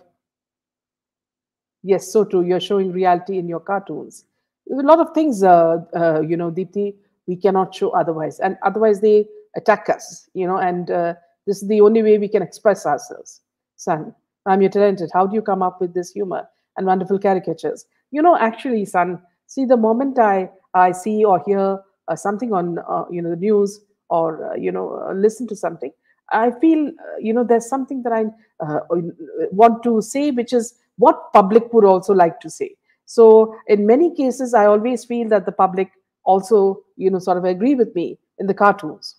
Yes, so true. You're showing reality in your cartoons. There's a lot of things, Deepthi, we cannot show otherwise. And otherwise they attack us, and this is the only way we can express ourselves. Son, I'm your talented. How do you come up with this humor and wonderful caricatures? Actually, son, see, the moment I see or hear something on, the news, or, listen to something, I feel, there's something that I want to say, which is what public would also like to say. So in many cases, I always feel that the public also, sort of agree with me in the cartoons.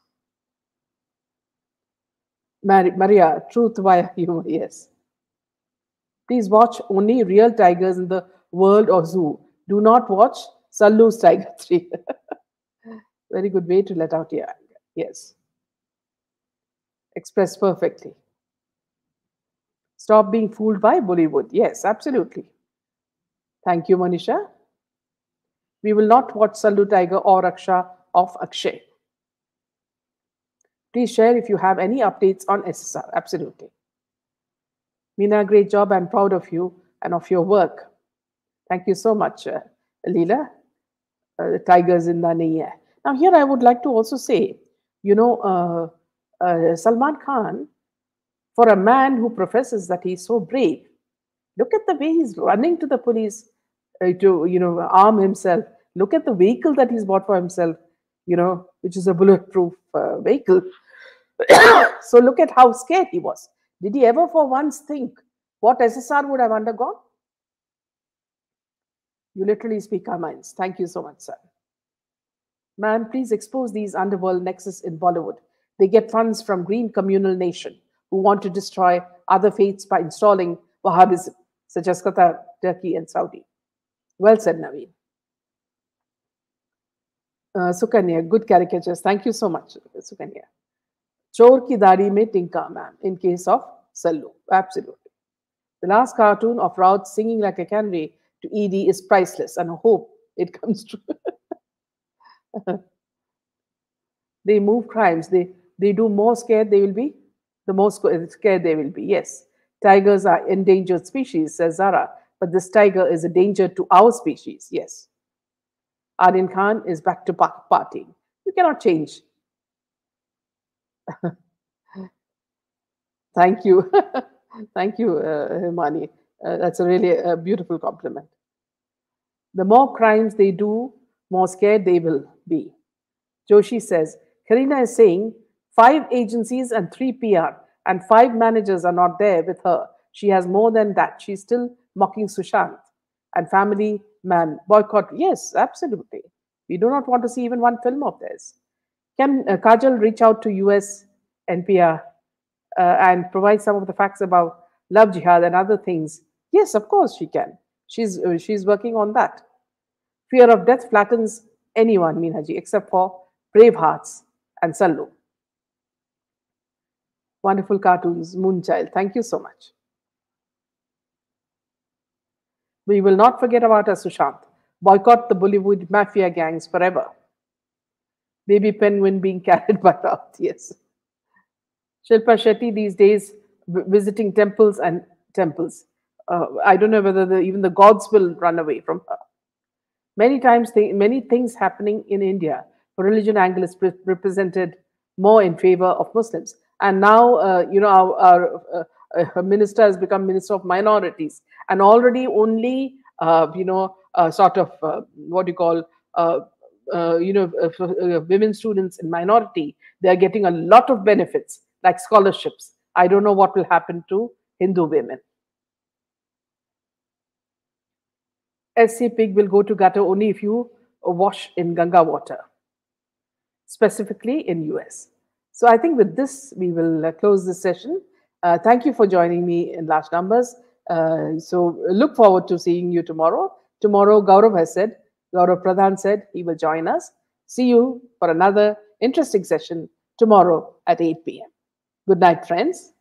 Maria, truth via humor, yes. Please watch only real tigers in the world or zoo. Do not watch Sallu's Tiger 3. Very good way to let out your anger. Yes. Expressed perfectly. Stop being fooled by Bollywood. Yes, absolutely. Thank you, Manisha. We will not watch Sallu Tiger or Raksha of Akshay. Please share if you have any updates on SSR. Absolutely. Meena, great job. I'm proud of you and of your work. Thank you so much, Leela. The tigers in the nahi hai. Now, here I would like to also say, Salman Khan, for a man who professes that he's so brave, look at the way he's running to the police to, arm himself. Look at the vehicle that he's bought for himself, which is a bulletproof vehicle. So look at how scared he was. Did he ever for once think what SSR would have undergone? You literally speak our minds. Thank you so much, sir. Ma'am, please expose these underworld nexus in Bollywood. They get funds from Green Communal Nation, who want to destroy other faiths by installing Wahhabism, such as Qatar, Turkey, and Saudi. Well said, Naveen. Sukanya, good caricatures. Thank you so much, Sukanya. Chor ki dari mein tinka, ma'am, in case of Sallu. Absolutely. The last cartoon of Raut singing like a canary to ED is priceless, and I hope it comes true. They move crimes. They do more scared they will be, the more scared they will be. Yes. Tigers are endangered species, says Zara, but this tiger is a danger to our species. Yes. Aryan Khan is back to partying. You cannot change. Thank you. Thank you, Himani. That's a really beautiful compliment. The more crimes they do, more scared they will be. Joshi says, Karina is saying 5 agencies and 3 PR and 5 managers are not there with her. She has more than that. She's still mocking Sushant and family man. Boycott. Yes, absolutely. We do not want to see even one film of theirs. Can Kajal reach out to US NPR and provide some of the facts about love jihad and other things? Yes, of course she can. She's working on that. Fear of death flattens anyone, Meenaji, except for brave hearts and Sallu. Wonderful cartoons, Moonchild. Thank you so much. We will not forget about us, Sushant. Boycott the Bollywood mafia gangs forever. Baby penguin being carried by Raut. Yes. Shilpa Shetty these days visiting temples and temples. I don't know whether even the gods will run away from her. Many times, many things happening in India, religion angle is represented more in favor of Muslims. And now, our minister has become Minister of Minorities, and already only, sort of what you call, women students in minority, they are getting a lot of benefits like scholarships. I don't know what will happen to Hindu women. SC pig will go to gutter only if you wash in Ganga water. specifically in US. So I think with this, we will close this session. Thank you for joining me in Large Numbers. So look forward to seeing you tomorrow. Tomorrow, Gaurav Pradhan said he will join us. See you for another interesting session tomorrow at 8 p.m. Good night, friends.